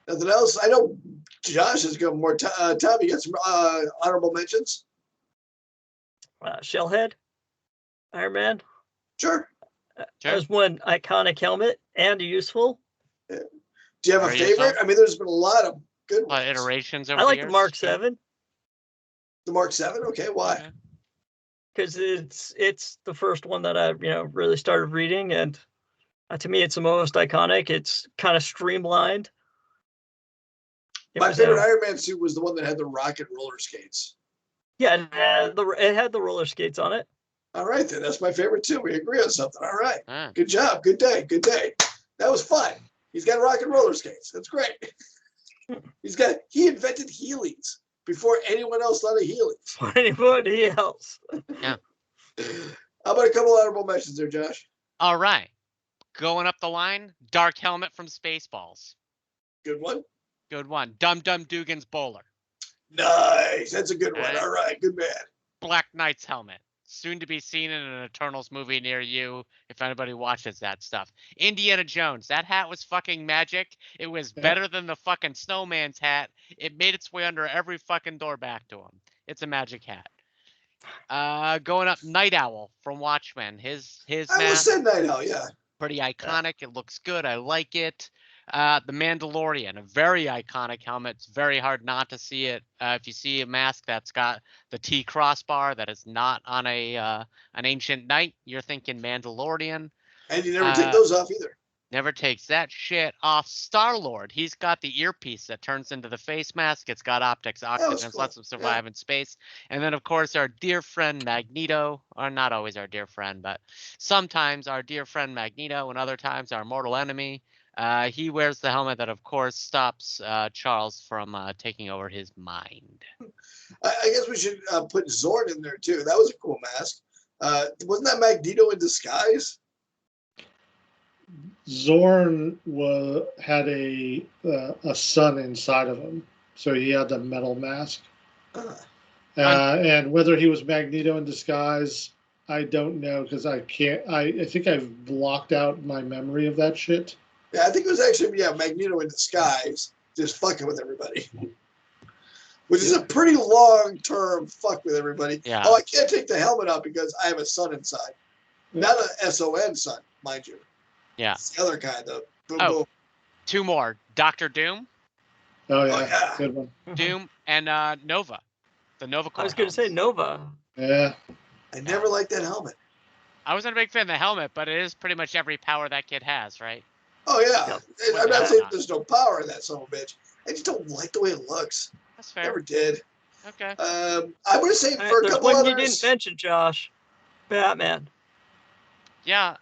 Nothing else. I know Josh has got more. Tommy, you got some honorable mentions. Shellhead, Iron Man. Sure. Sure. There's one iconic helmet and useful. Do you have a Are you favorite? some? I mean, there's been a lot of good ones. Iterations over I like the the years. Mark Yeah. 7. The Mark 7. Okay, why? Okay. because it's the first one that I really started reading, and to me it's the most iconic. It's kind of streamlined. My favorite Iron Man suit was the one that had the rocket roller skates. Yeah, it had the roller skates on it. All right, then. That's my favorite, too. We agree on something. All right. Good job. Good day. Good day. That was fun. He's got rocket roller skates. That's great. He invented Heelys before anyone else thought of Heelys. For anybody else. Yeah. How about a couple honorable mentions there, Josh? All right. Going up the line, Dark Helmet from Spaceballs. Good one. Good one. Dum Dum Dugan's Bowler. Nice. That's a good one. All right. Good man. Black Knight's helmet. Soon to be seen in an Eternals movie near you, if anybody watches that stuff. Indiana Jones. That hat was fucking magic. It was better than the fucking snowman's hat. It made its way under every fucking door back to him. It's a magic hat. Going up, Night Owl from Watchmen. His I mask. almost said Night Owl, yeah. Pretty iconic. It looks good. I like it. The Mandalorian, a very iconic helmet. It's very hard not to see it. If you see a mask that's got the T crossbar that is not on an ancient knight, you're thinking Mandalorian. And you never take those off either. Never takes that shit off. Star-Lord, he's got the earpiece that turns into the face mask. It's got optics, oxygen, lets him survive in space. And then, of course, our dear friend Magneto, or not always our dear friend, but sometimes our dear friend Magneto, and other times our mortal enemy. He wears the helmet that, of course, stops Charles from taking over his mind. I guess we should put Zorn in there, too. That was a cool mask. Wasn't that Magneto in disguise? Zorn had a sun inside of him, so he had the metal mask. And whether he was Magneto in disguise, I don't know, because I think I've blocked out my memory of that shit. Yeah, I think it was actually Magneto in disguise, just fucking with everybody. Which is a pretty long-term fuck with everybody. Yeah. Oh, I can't take the helmet off because I have a sun inside. Not a SON sun, mind you. Yeah. It's the other kind of boom, Oh, boom. two more. Dr. Doom. Oh, yeah. Good one. Doom and Nova. The Nova Corps. I was going to say Nova. Yeah. I never liked that helmet. I wasn't a big fan of the helmet, but it is pretty much every power that kid has, right? Oh, yeah. Yep. I'm not saying there's no power in that son of a bitch. I just don't like the way it looks. That's fair. Never did. Okay. I'm going to say for a There's couple one others. you didn't mention, Josh. Batman. Yeah.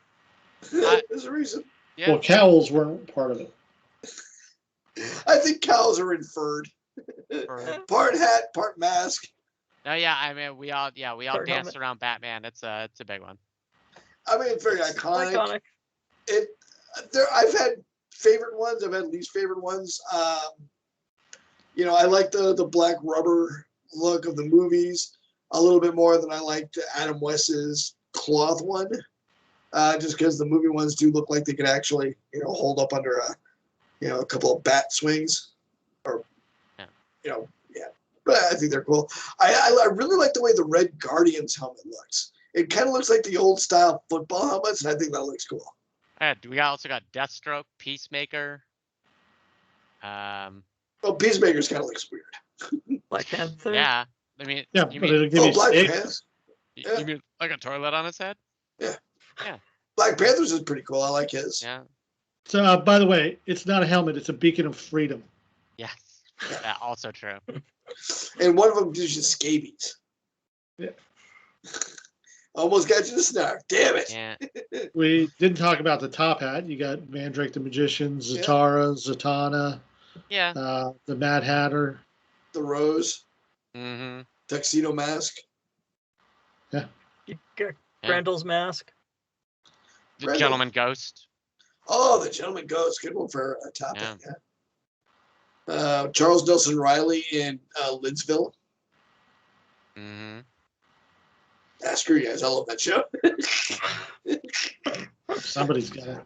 There's a reason. Yeah. Well, cowls weren't part of it. I think cows are inferred. For- Part hat, part mask. No, yeah. I mean, we all Sorry, danced helmet. around Batman. It's a big one. I mean, it's very iconic. Iconic. I've had favorite ones. I've had least favorite ones. I like the black rubber look of the movies a little bit more than I liked Adam West's cloth one. Just because the movie ones do look like they could actually, hold up under a couple of bat swings, or, yeah. But I think they're cool. I really like the way the Red Guardians helmet looks. It kind of looks like the old style football helmets, and I think that looks cool. We also got Deathstroke, Peacemaker. Well, Peacemaker's kind of looks weird. Black Panther. Yeah. I mean, Yeah, you but mean, it'll give you Black snakes. Panther. you mean like a toilet on his head? Black Panther's is pretty cool. I like his. Yeah. So, by the way, it's not a helmet. It's a beacon of freedom. Yes. Also true. And one of them gives you scabies. Yeah. Almost got you the snarf. Damn it. Yeah. We didn't talk about the top hat. You got Mandrake the Magician, Zatara, Zatanna, Yeah. the Mad Hatter. The Rose. Mm-hmm. Tuxedo Mask. You got Grendel's mask. The Brandon. Gentleman Ghost. Oh, the Gentleman Ghost. Good one for a top hat. Yeah. Charles Nelson Riley in Lidsville. Mm-hmm. Screw you guys. I love that show. Somebody's got it.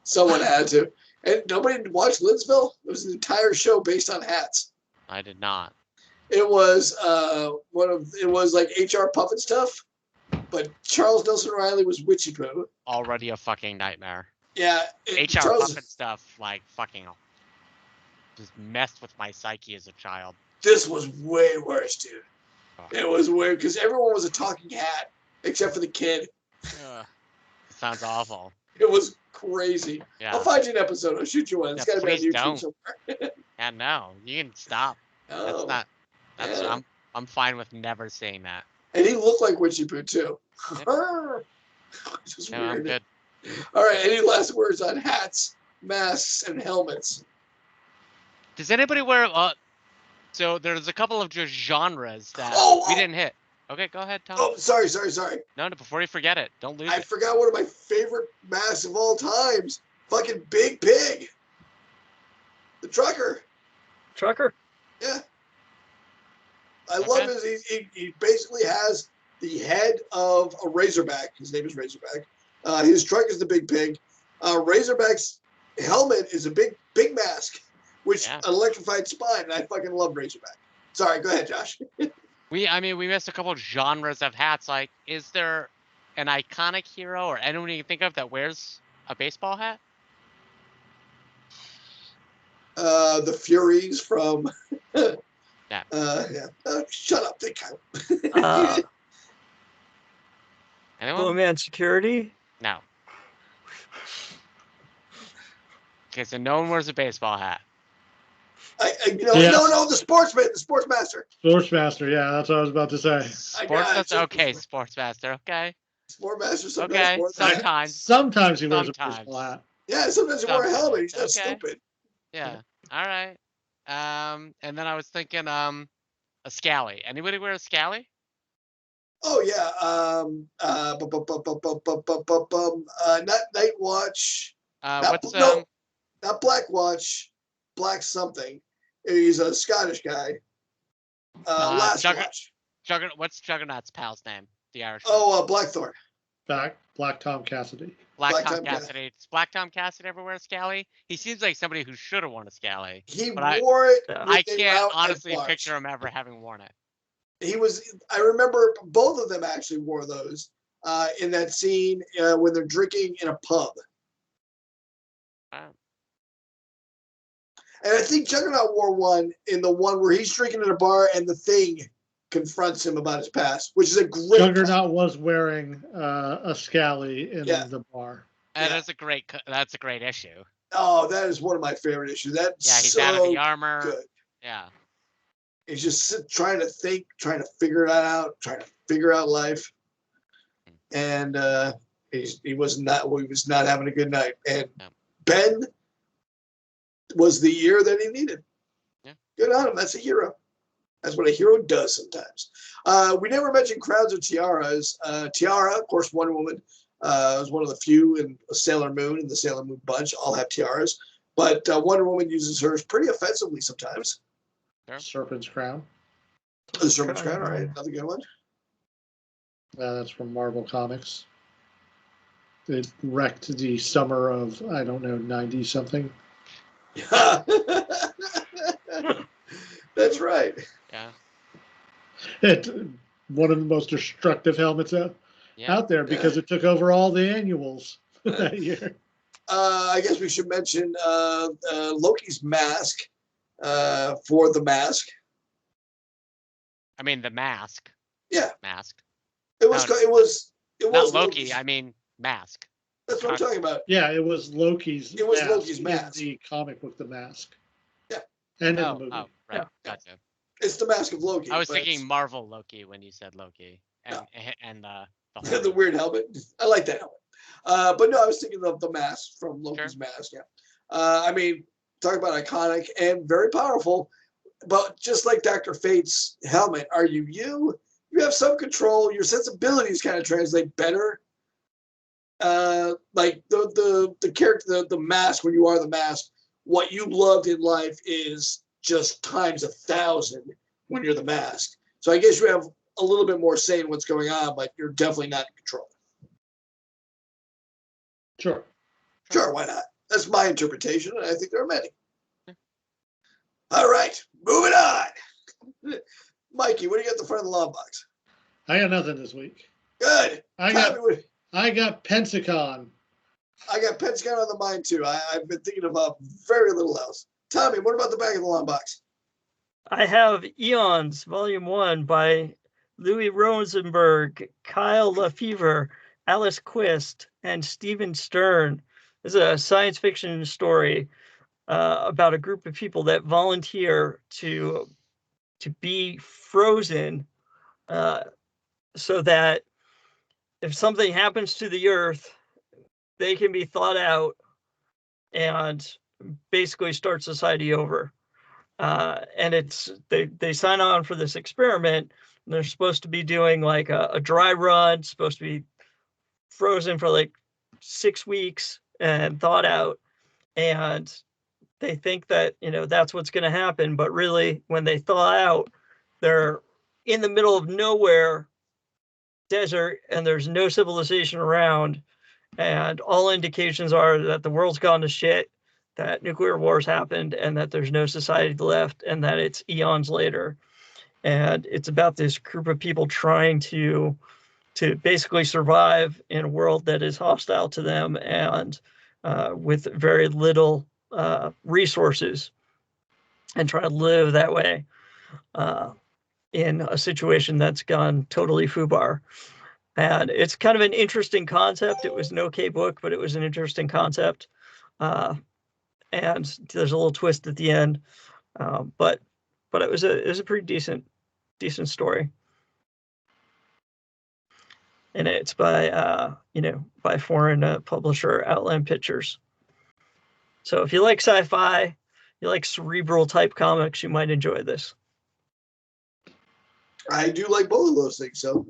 Someone had to. And nobody watched Lidsville? It was an entire show based on hats. I did not. It was like HR Puffin stuff, but Charles Nelson Riley was Witchy Poo. Already a fucking nightmare. Yeah. HR Charles, Puffin stuff, like, fucking just messed with my psyche as a child. this was way worse, dude. It was weird because everyone was a talking hat except for the kid. Sounds awful. It was crazy. Yeah. I'll find you an episode. I'll shoot you one. It's Yeah, got to be on please YouTube don't. somewhere. Yeah, no, you can stop. That's Oh, not. That's yeah. I'm fine with never seeing that. And he looked like Witchy Poo too. Yep. Just No, weird. I'm good. All right. Any last words on hats, masks, and helmets? Does anybody wear? So there's a couple of just genres that we didn't hit. Okay, go ahead, Tom. Oh, sorry. No, before you forget it, don't lose I it. forgot one of my favorite masks of all times. Fucking Big Pig. The trucker. Trucker. Yeah. I love his. He basically has the head of a Razorback. His name is Razorback. His truck is the Big Pig. Razorback's helmet is a big mask, which electrified spine. And I fucking love Razorback. Sorry, go ahead, Josh. We missed a couple of genres of hats. Like, is there an iconic hero or anyone you can think of that wears a baseball hat? The Furies from. Yeah. Shut up, they count. Anyone? Bowman Security. No. Okay, so no one wears a baseball hat. No, the Sportsman, the Sportsmaster. Sportsmaster, yeah, that's what I was about to say. Sportsmaster, okay, Sportsmaster, okay. Sportmaster, sometimes. Okay, sometimes. Sometimes he wears a baseball hat. Yeah, sometimes he wears a helmet. He's not stupid. Yeah, all right. And then I was thinking, a Scally. Anybody wear a Scally? Oh yeah. Not Night Watch. Not Black Watch. Black something. He's a Scottish guy. Last Watch. What's Juggernaut's pal's name? The Irish. Oh, Blackthorn. Black Tom Cassidy. Black Tom Cassidy. Does Black Tom Cassidy ever wear a Scally? He seems like somebody who should have worn a Scally. He wore it. I can't honestly picture him ever having worn it. I remember both of them actually wore those in that scene when they're drinking in a pub. Wow. And I think Juggernaut wore one in the one where he's drinking at a bar and the Thing confronts him about his past, which is a great. Juggernaut was wearing a Scally in the bar. That's a great issue. Oh, that is one of my favorite issues. He's out of the armor. Good. Yeah. He's just trying to think, trying to figure it out, trying to figure out life, and he was not having a good night. And Ben was the year that he needed. Yeah. Good on him. That's a hero. That's what a hero does sometimes. We never mentioned crowns or tiaras. Tiara, of course, Wonder Woman was one of the few in Sailor Moon and the Sailor Moon bunch. All have tiaras, but Wonder Woman uses hers pretty offensively sometimes. Serpent's Crown. The Serpent's Crown, all right, another good one. That's from Marvel Comics. It wrecked the summer of, I don't know, 90 something. That's right. Yeah. One of the most destructive helmets out there because it took over all the annuals that year. I guess we should mention Loki's mask for the mask. I mean the mask. Yeah. Mask. It was not Loki. I mean mask. That's what I'm talking about. Yeah, it was Loki's. It was Loki's mask. In the comic book, The Mask. Yeah. And in the movie. Oh, right. Yeah. Gotcha. It's the mask of Loki. I was thinking Marvel Loki when you said Loki, and the weird helmet. I like that helmet. But no, I was thinking of the mask from Loki's mask. Yeah. I mean, talk about iconic and very powerful. But just like Dr. Fate's helmet, are you? You have some control. Your sensibilities kind of translate better. Like the character, the mask, when you are the mask, what you loved in life is just times 1,000 when you're the mask. So I guess you have a little bit more say in what's going on, but you're definitely not in control. Sure, why not? That's my interpretation, and I think there are many. All right, moving on. Mikey, what do you got at the front of the long box? I got nothing this week. Good. I got Pensacon. I got Pensacon on the mind too. I've been thinking about very little else. Tommy, what about the back of the long box? I have Eons Volume 1 by Louis Rosenberg, Kyle Lefevre, Alice Quist, and Stephen Stern. This is a science fiction story about a group of people that volunteer to be frozen so that if something happens to the Earth, they can be thawed out and basically start society over. And they sign on for this experiment. And they're supposed to be doing like a dry run, supposed to be frozen for like 6 weeks and thawed out. And they think that, that's what's going to happen. But really, when they thaw out, they're in the middle of nowhere, desert, and there's no civilization around. And all indications are that the world's gone to shit, that nuclear wars happened, and that there's no society left, and that it's eons later. And it's about this group of people trying to basically survive in a world that is hostile to them and with very little resources, and try to live that way in a situation that's gone totally foobar. And it's kind of an interesting concept. It was an okay book, but it was an interesting concept. And there's a little twist at the end, but it was a pretty decent story. And it's by by foreign publisher Outland Pictures. So if you like sci-fi, you like cerebral type comics, you might enjoy this. I do like both of those things, so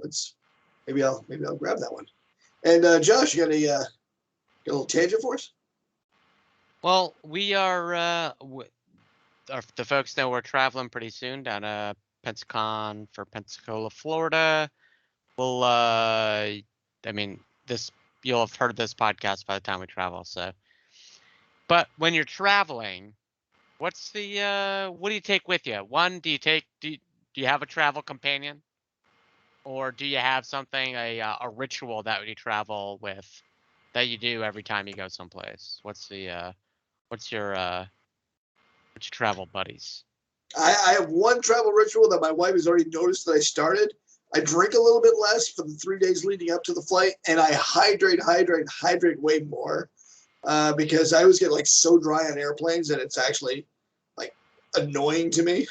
maybe I'll grab that one. And Josh, you got a little tangent for us? Well, we are. The folks know we're traveling pretty soon down to Pensacon for Pensacola, Florida. We'll. You'll have heard this podcast by the time we travel. So, but when you're traveling, what do you take with you? One, do you have a travel companion, or do you have something a ritual that you travel with that you do every time you go someplace? What's your travel buddies? I have one travel ritual that my wife has already noticed that I started. I drink a little bit less for the 3 days leading up to the flight, and I hydrate way more because I always get like so dry on airplanes that it's actually like annoying to me.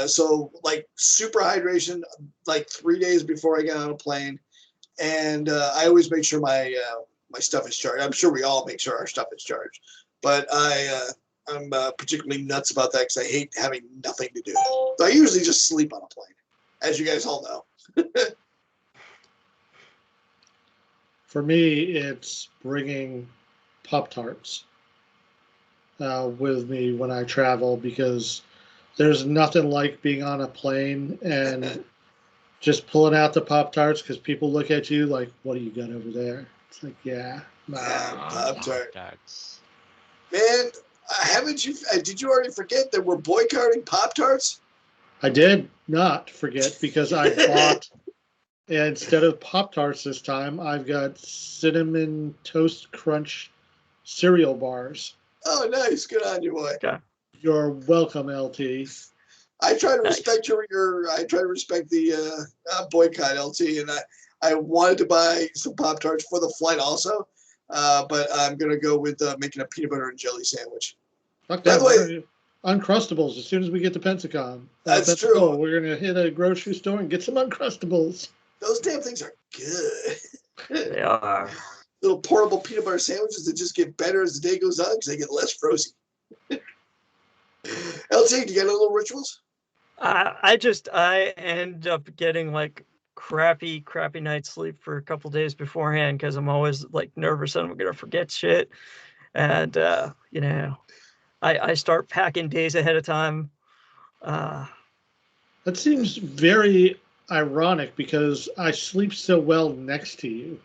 So like super hydration, like 3 days before I get on a plane, and I always make sure my stuff is charged. I'm sure we all make sure our stuff is charged, but I'm particularly nuts about that because I hate having nothing to do. So I usually just sleep on a plane, as you guys all know. For me, it's bringing Pop-Tarts with me when I travel, because there's nothing like being on a plane and just pulling out the Pop-Tarts, because people look at you like, what do you got over there? It's like, yeah, Pop-Tarts. Man, did you already forget that we're boycotting Pop-Tarts? I did not forget, because I bought, instead of Pop-Tarts this time, I've got Cinnamon Toast Crunch cereal bars. Oh, nice. Good on you, boy. Okay. You're welcome, LT. I try to respect I try to respect the boycott, LT, and I wanted to buy some Pop-Tarts for the flight also, but I'm gonna go with making a peanut butter and jelly sandwich. Fuck that. By the way, Uncrustables as soon as we get to Pensacon. That's true. We're gonna hit a grocery store and get some Uncrustables. Those damn things are good. They are. Little portable peanut butter sandwiches that just get better as the day goes on because they get less frozen. LT, do you got any little rituals? I end up getting like crappy night's sleep for a couple days beforehand because I'm always like nervous that I'm gonna forget shit, and I start packing days ahead of time. That seems very ironic because I sleep so well next to you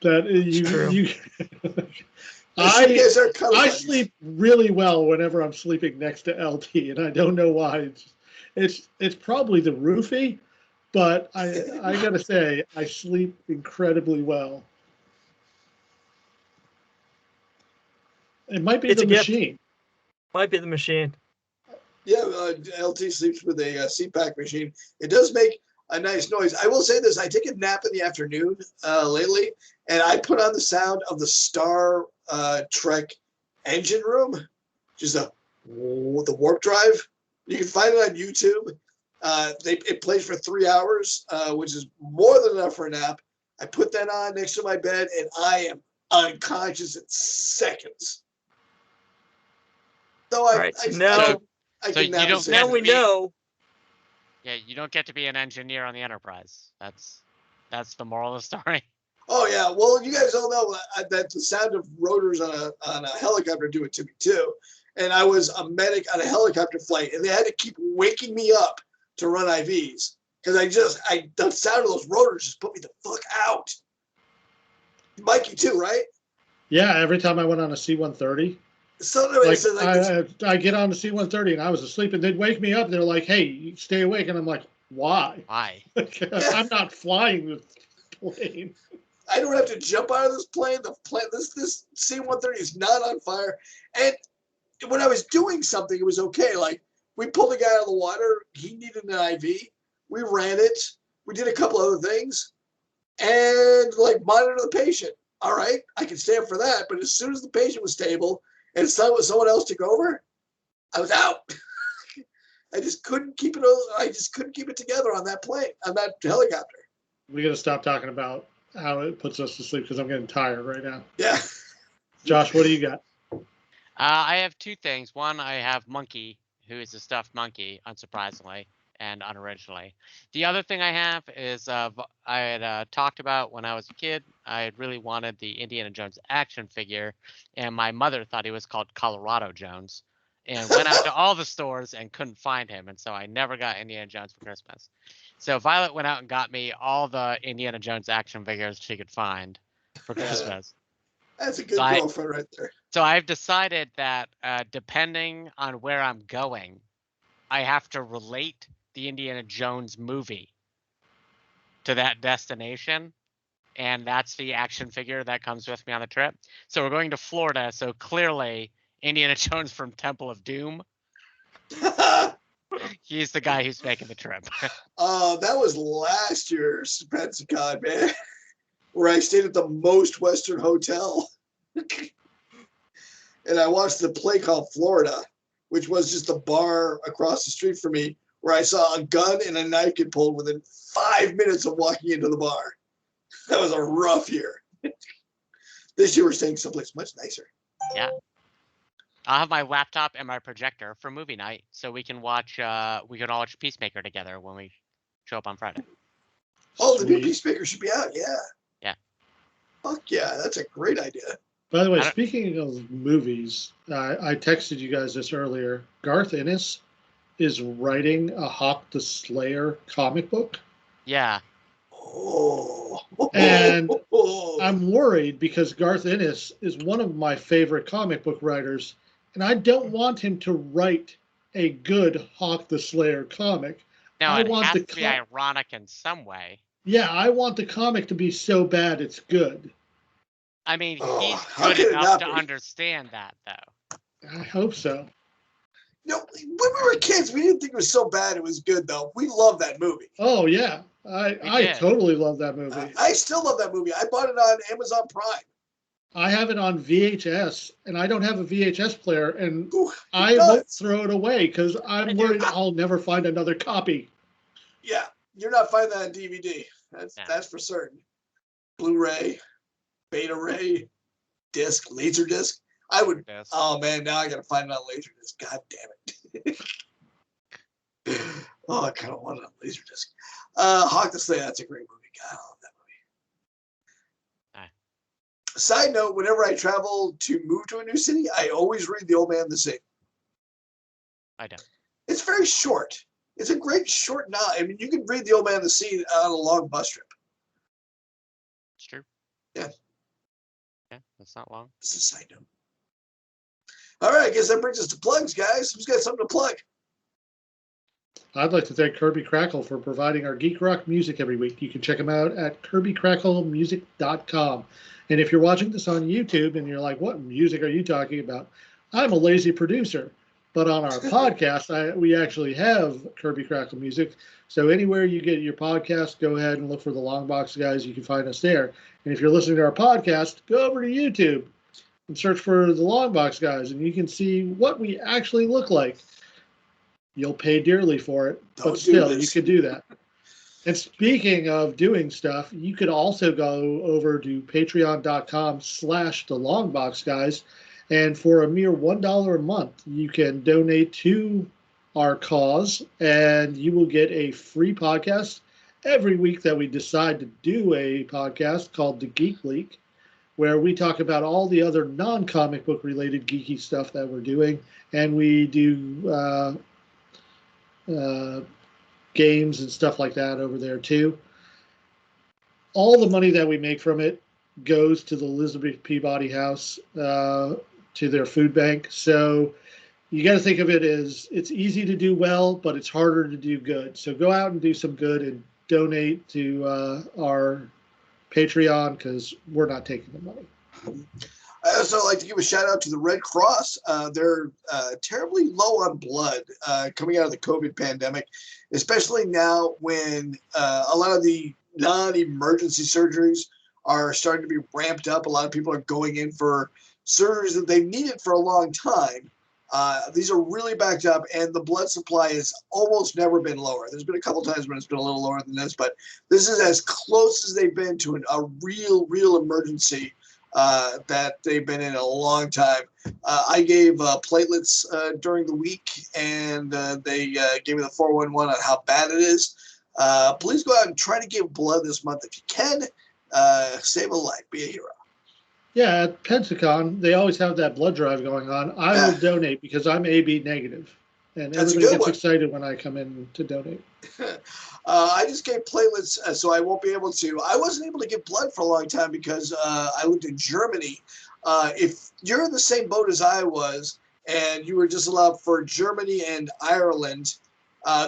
that I sleep really well whenever I'm sleeping next to LT, and I don't know why. It's probably the roofie, but I gotta say I sleep incredibly well. It might be the machine. Might be the machine. Yeah, LT sleeps with a CPAP machine. It does make a nice noise. I will say this: I take a nap in the afternoon lately, and I put on the sound of the Star Trek engine room, which is the warp drive. You can find it on YouTube. It plays for 3 hours, which is more than enough for a nap. I put that on next to my bed, and I am unconscious in seconds. Though I can nap in now we know. Yeah, you don't get to be an engineer on the Enterprise. That's the moral of the story. Oh yeah, well you guys all know that the sound of rotors on a helicopter do it to me too. And I was a medic on a helicopter flight, and they had to keep waking me up to run IVs because the sound of those rotors just put me the fuck out. Mikey too, right? Yeah, every time I went on a C-130. I get on the C-130 and I was asleep, and they'd wake me up. And they're like, "Hey, stay awake," and I'm like, "Why? Why? I'm not flying the plane. I don't have to jump out of this plane. This C-130 is not on fire." And when I was doing something, it was okay. Like we pulled a guy out of the water. He needed an IV. We ran it. We did a couple other things, and like monitor the patient. All right, I can stand for that. But as soon as the patient was stable and someone else took over, I was out. I just couldn't keep it. I just couldn't keep it together on that plane, on that helicopter. We got to stop talking about how it puts us to sleep because I'm getting tired right now. Yeah. Josh, what do you got? I have two things. One, I have Monkey, who is a stuffed monkey, unsurprisingly and unoriginally. The other thing I have is I had talked about when I was a kid, I had really wanted the Indiana Jones action figure, and my mother thought he was called Colorado Jones, and went out to all the stores and couldn't find him, and so I never got Indiana Jones for Christmas. So Violet went out and got me all the Indiana Jones action figures she could find for Christmas. That's a good girlfriend right there. So I've decided that depending on where I'm going, I have to relate the Indiana Jones movie to that destination. And that's the action figure that comes with me on the trip. So we're going to Florida. So clearly Indiana Jones from Temple of Doom. He's the guy who's making the trip. That was last year's Pensacon, man, where I stayed at the Most Western Hotel. And I watched the play called Florida, which was just a bar across the street from me, where I saw a gun and a knife get pulled within 5 minutes of walking into the bar. That was a rough year. This year we're staying someplace much nicer. Yeah. I'll have my laptop and my projector for movie night, so we can watch all watch Peacemaker together when we show up on Friday. Oh, the new Peacemaker should be out, yeah. Yeah. Fuck yeah, that's a great idea. By the way, speaking of movies, I texted you guys this earlier. Garth Ennis is writing a Hawk the Slayer comic book. Yeah. Oh. And I'm worried because Garth Ennis is one of my favorite comic book writers, and I don't want him to write a good Hawk the Slayer comic. No, it has to be ironic in some way. Yeah, I want the comic to be so bad it's good. I mean, he's good enough to understand that, though. I hope so. No, when we were kids, we didn't think it was so bad it was good, though. We love that movie. Oh, yeah. I totally love that movie. I still love that movie. I bought it on Amazon Prime. I have it on VHS, and I don't have a VHS player, and I won't throw it away because I'm worried I'll never find another copy. Yeah, you're not finding that on DVD. That's for certain. Blu-ray, Beta Ray, disc, laser disc. I would. Oh man, now I gotta find it on laser disc. God damn it. Oh, I kind of want it on laser disc. Hawk the Slayer. That's a great movie. God, I love that movie. Side note: whenever I travel to move to a new city, I always read The Old Man and the Sea. I don't. It's very short. It's a great short novel. I mean, you can read The Old Man and the Sea on a long bus trip. It's true. Yeah. Yeah, that's not long. It's a side note. All right, I guess that brings us to plugs, guys. Who's got something to plug? I'd like to thank Kirby Crackle for providing our geek rock music every week. You can check them out at kirbycracklemusic.com. And if you're watching this on YouTube and you're like, what music are you talking about? I'm a lazy producer. But on our podcast, we actually have Kirby Crackle music. So anywhere you get your podcast, go ahead and look for the Longbox guys. You can find us there. And if you're listening to our podcast, go over to YouTube and search for the Longbox guys, and you can see what we actually look like. You'll pay dearly for it, but still, you could do that. And speaking of doing stuff, you could also go over to patreon.com/the Longbox guys. And for a mere $1 a month, you can donate to our cause, and you will get a free podcast every week that we decide to do a podcast called The Geek Leak, where we talk about all the other non-comic book related geeky stuff that we're doing. And we do games and stuff like that over there too. All the money that we make from it goes to the Elizabeth Peabody House, to their food bank. So you got to think of it as it's easy to do well, but it's harder to do good. So go out and do some good and donate to our Patreon, because we're not taking the money. I also like to give a shout out to the Red Cross. They're terribly low on blood coming out of the COVID pandemic, especially now when a lot of the non-emergency surgeries are starting to be ramped up. A lot of people are going in for surgeries that they've needed for a long time. These are really backed up, and the blood supply has almost never been lower. There's been a couple times when it's been a little lower than this, but this is as close as they've been to a real emergency that they've been in a long time. I gave platelets during the week, and they gave me the 411 on how bad it is. Please go out and try to give blood this month if you can. Save a life. Be a hero. Yeah, at Pensacon, they always have that blood drive going on. I will donate because I'm AB negative, and everybody gets excited when I come in to donate. I just gave platelets, so I won't be able to. I wasn't able to give blood for a long time because I lived in Germany. If you're in the same boat as I was, and you were just allowed for Germany and Ireland,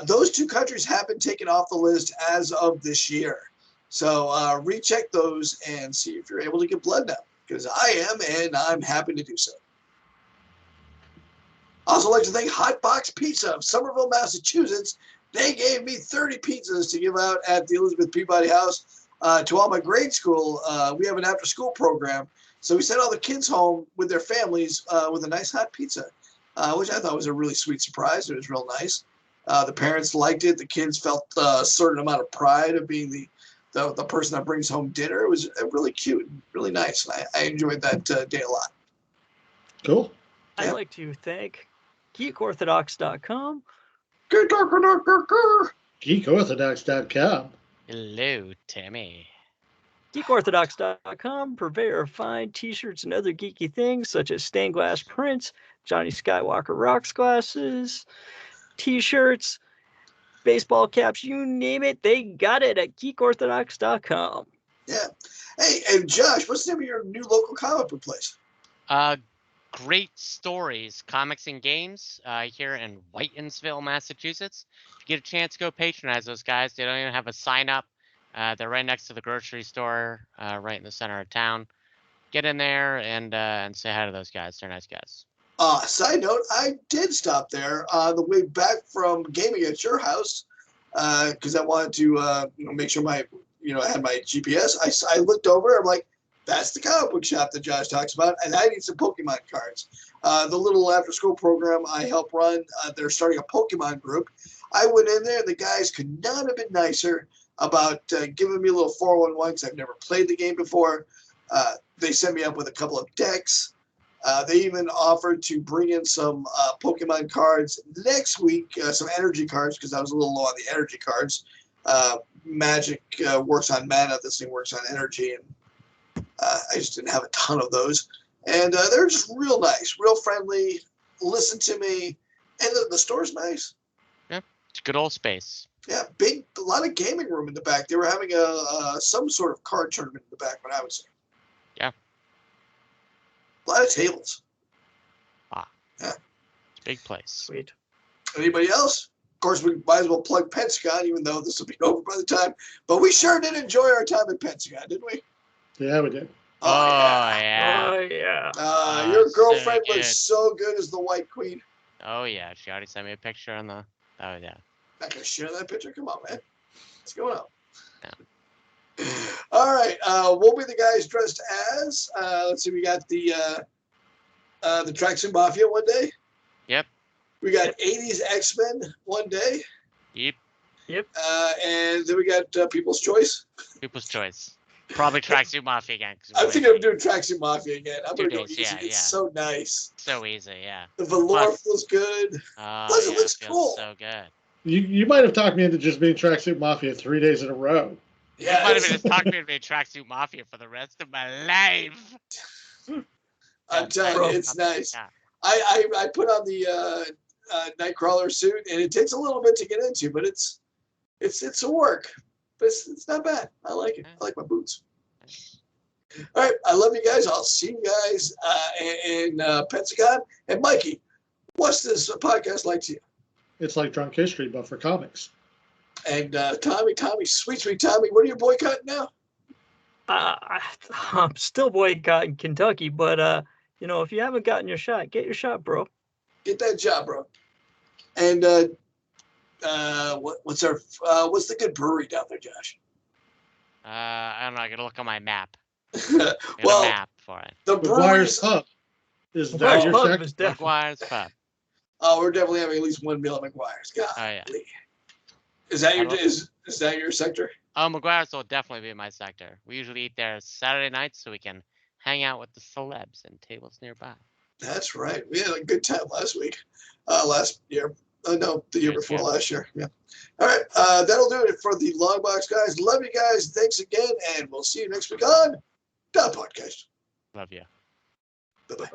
those two countries have been taken off the list as of this year. So recheck those and see if you're able to give blood now, because I am, and I'm happy to do so. I also like to thank Hot Box Pizza of Somerville, Massachusetts. They gave me 30 pizzas to give out at the Elizabeth Peabody House to all my grade school. We have an after-school program, so we sent all the kids home with their families with a nice hot pizza, which I thought was a really sweet surprise. It was real nice. The parents liked it. The kids felt a certain amount of pride of being the person that brings home dinner. It was really cute, really nice. I enjoyed that day a lot. Cool. I'd like to thank GeekOrthodox.com. GeekOrthodox.com. Hello, Timmy. GeekOrthodox.com, purveyor of fine t-shirts and other geeky things such as stained glass prints, Johnny Skywalker rocks glasses, t-shirts, baseball caps, you name it, they got it at GeekOrthodox.com. Yeah. Hey, and Josh, what's the name of your new local comic book place? Great Stories, Comics and Games here in Whitensville, Massachusetts. If you get a chance, go patronize those guys. They don't even have a sign up. They're right next to the grocery store, right in the center of town. Get in there and say hi to those guys. They're nice guys. Side note, I did stop there on the way back from gaming at your house because I wanted to make sure I had my GPS. I looked over. I'm like, that's the comic book shop that Josh talks about, and I need some Pokemon cards. The little after-school program I help run, they're starting a Pokemon group. I went in there, and the guys could not have been nicer about giving me a little 411 because I've never played the game before. They set me up with a couple of decks. They even offered to bring in some Pokemon cards next week, some energy cards, because I was a little low on the energy cards. Magic works on mana. This thing works on energy, and I just didn't have a ton of those. And they're just real nice, real friendly, listen to me, and the store's nice. Yeah, it's a good old space. Yeah, a lot of gaming room in the back. They were having some sort of card tournament in the back when I was there. Yeah. A lot of tables. Yeah. It's a big place. Sweet. Anybody else? Of course, we might as well plug Pentagon, even though this will be over by the time. But we sure did enjoy our time at Pentagon, didn't we? Yeah, we did. Oh, yeah. Oh, yeah. Your girlfriend so was so good as the White Queen. Oh yeah, she already sent me a picture on the. Oh yeah. Not gonna share that picture. Come on, man. What's going on? Yeah. All right. We'll be the guys dressed as. Let's see. We got the Tracksuit Mafia one day. Yep. We got 80s X-Men one day. Yep. Yep. And then we got People's Choice. People's choice. Probably Tracksuit Mafia again. I'm thinking of doing Tracksuit Mafia again. I'm going to go 2 days, easy. yeah, It's yeah. so nice. So easy, yeah. The velour Plus- feels good. Oh, Plus, it yeah, looks feels cool. so good. You might have talked me into just being Tracksuit Mafia 3 days in a row. Yeah, You might have it's- just talked me into being Tracksuit Mafia for the rest of my life. I'm telling you, it's nice. Yeah. I put on the Nightcrawler suit, and it takes a little bit to get into, but it's a work. But it's not bad. I like it. I like my boots. All right, I love you guys. I'll see you guys in Pentagon. And Mikey, what's this podcast like to you? It's like Drunk History, but for comics. And Tommy, sweet Tommy, what are you boycotting now? I'm still boycotting Kentucky, but if you haven't gotten your shot, get your shot, bro. Get that job, bro. And what's the good brewery down there, Josh? I don't know. I gotta look on my map. Well, A map for it. the McGuire's breweries. Pub. Is that McGuire's your Pub second? is definitely. McGuire's Pub. Oh, we're definitely having at least one meal at McGuire's. God. Oh yeah. Is that your I don't- is that your sector? Oh, McGuire's will definitely be in my sector. We usually eat there Saturday nights so we can hang out with the celebs and tables nearby. That's right. We had a good time last week. Last year. No, the year Yes, before yeah. last year. Yeah. All right. That'll do it for the Longbox guys. Love you guys. Thanks again, and we'll see you next week on the podcast. Love you. Bye bye.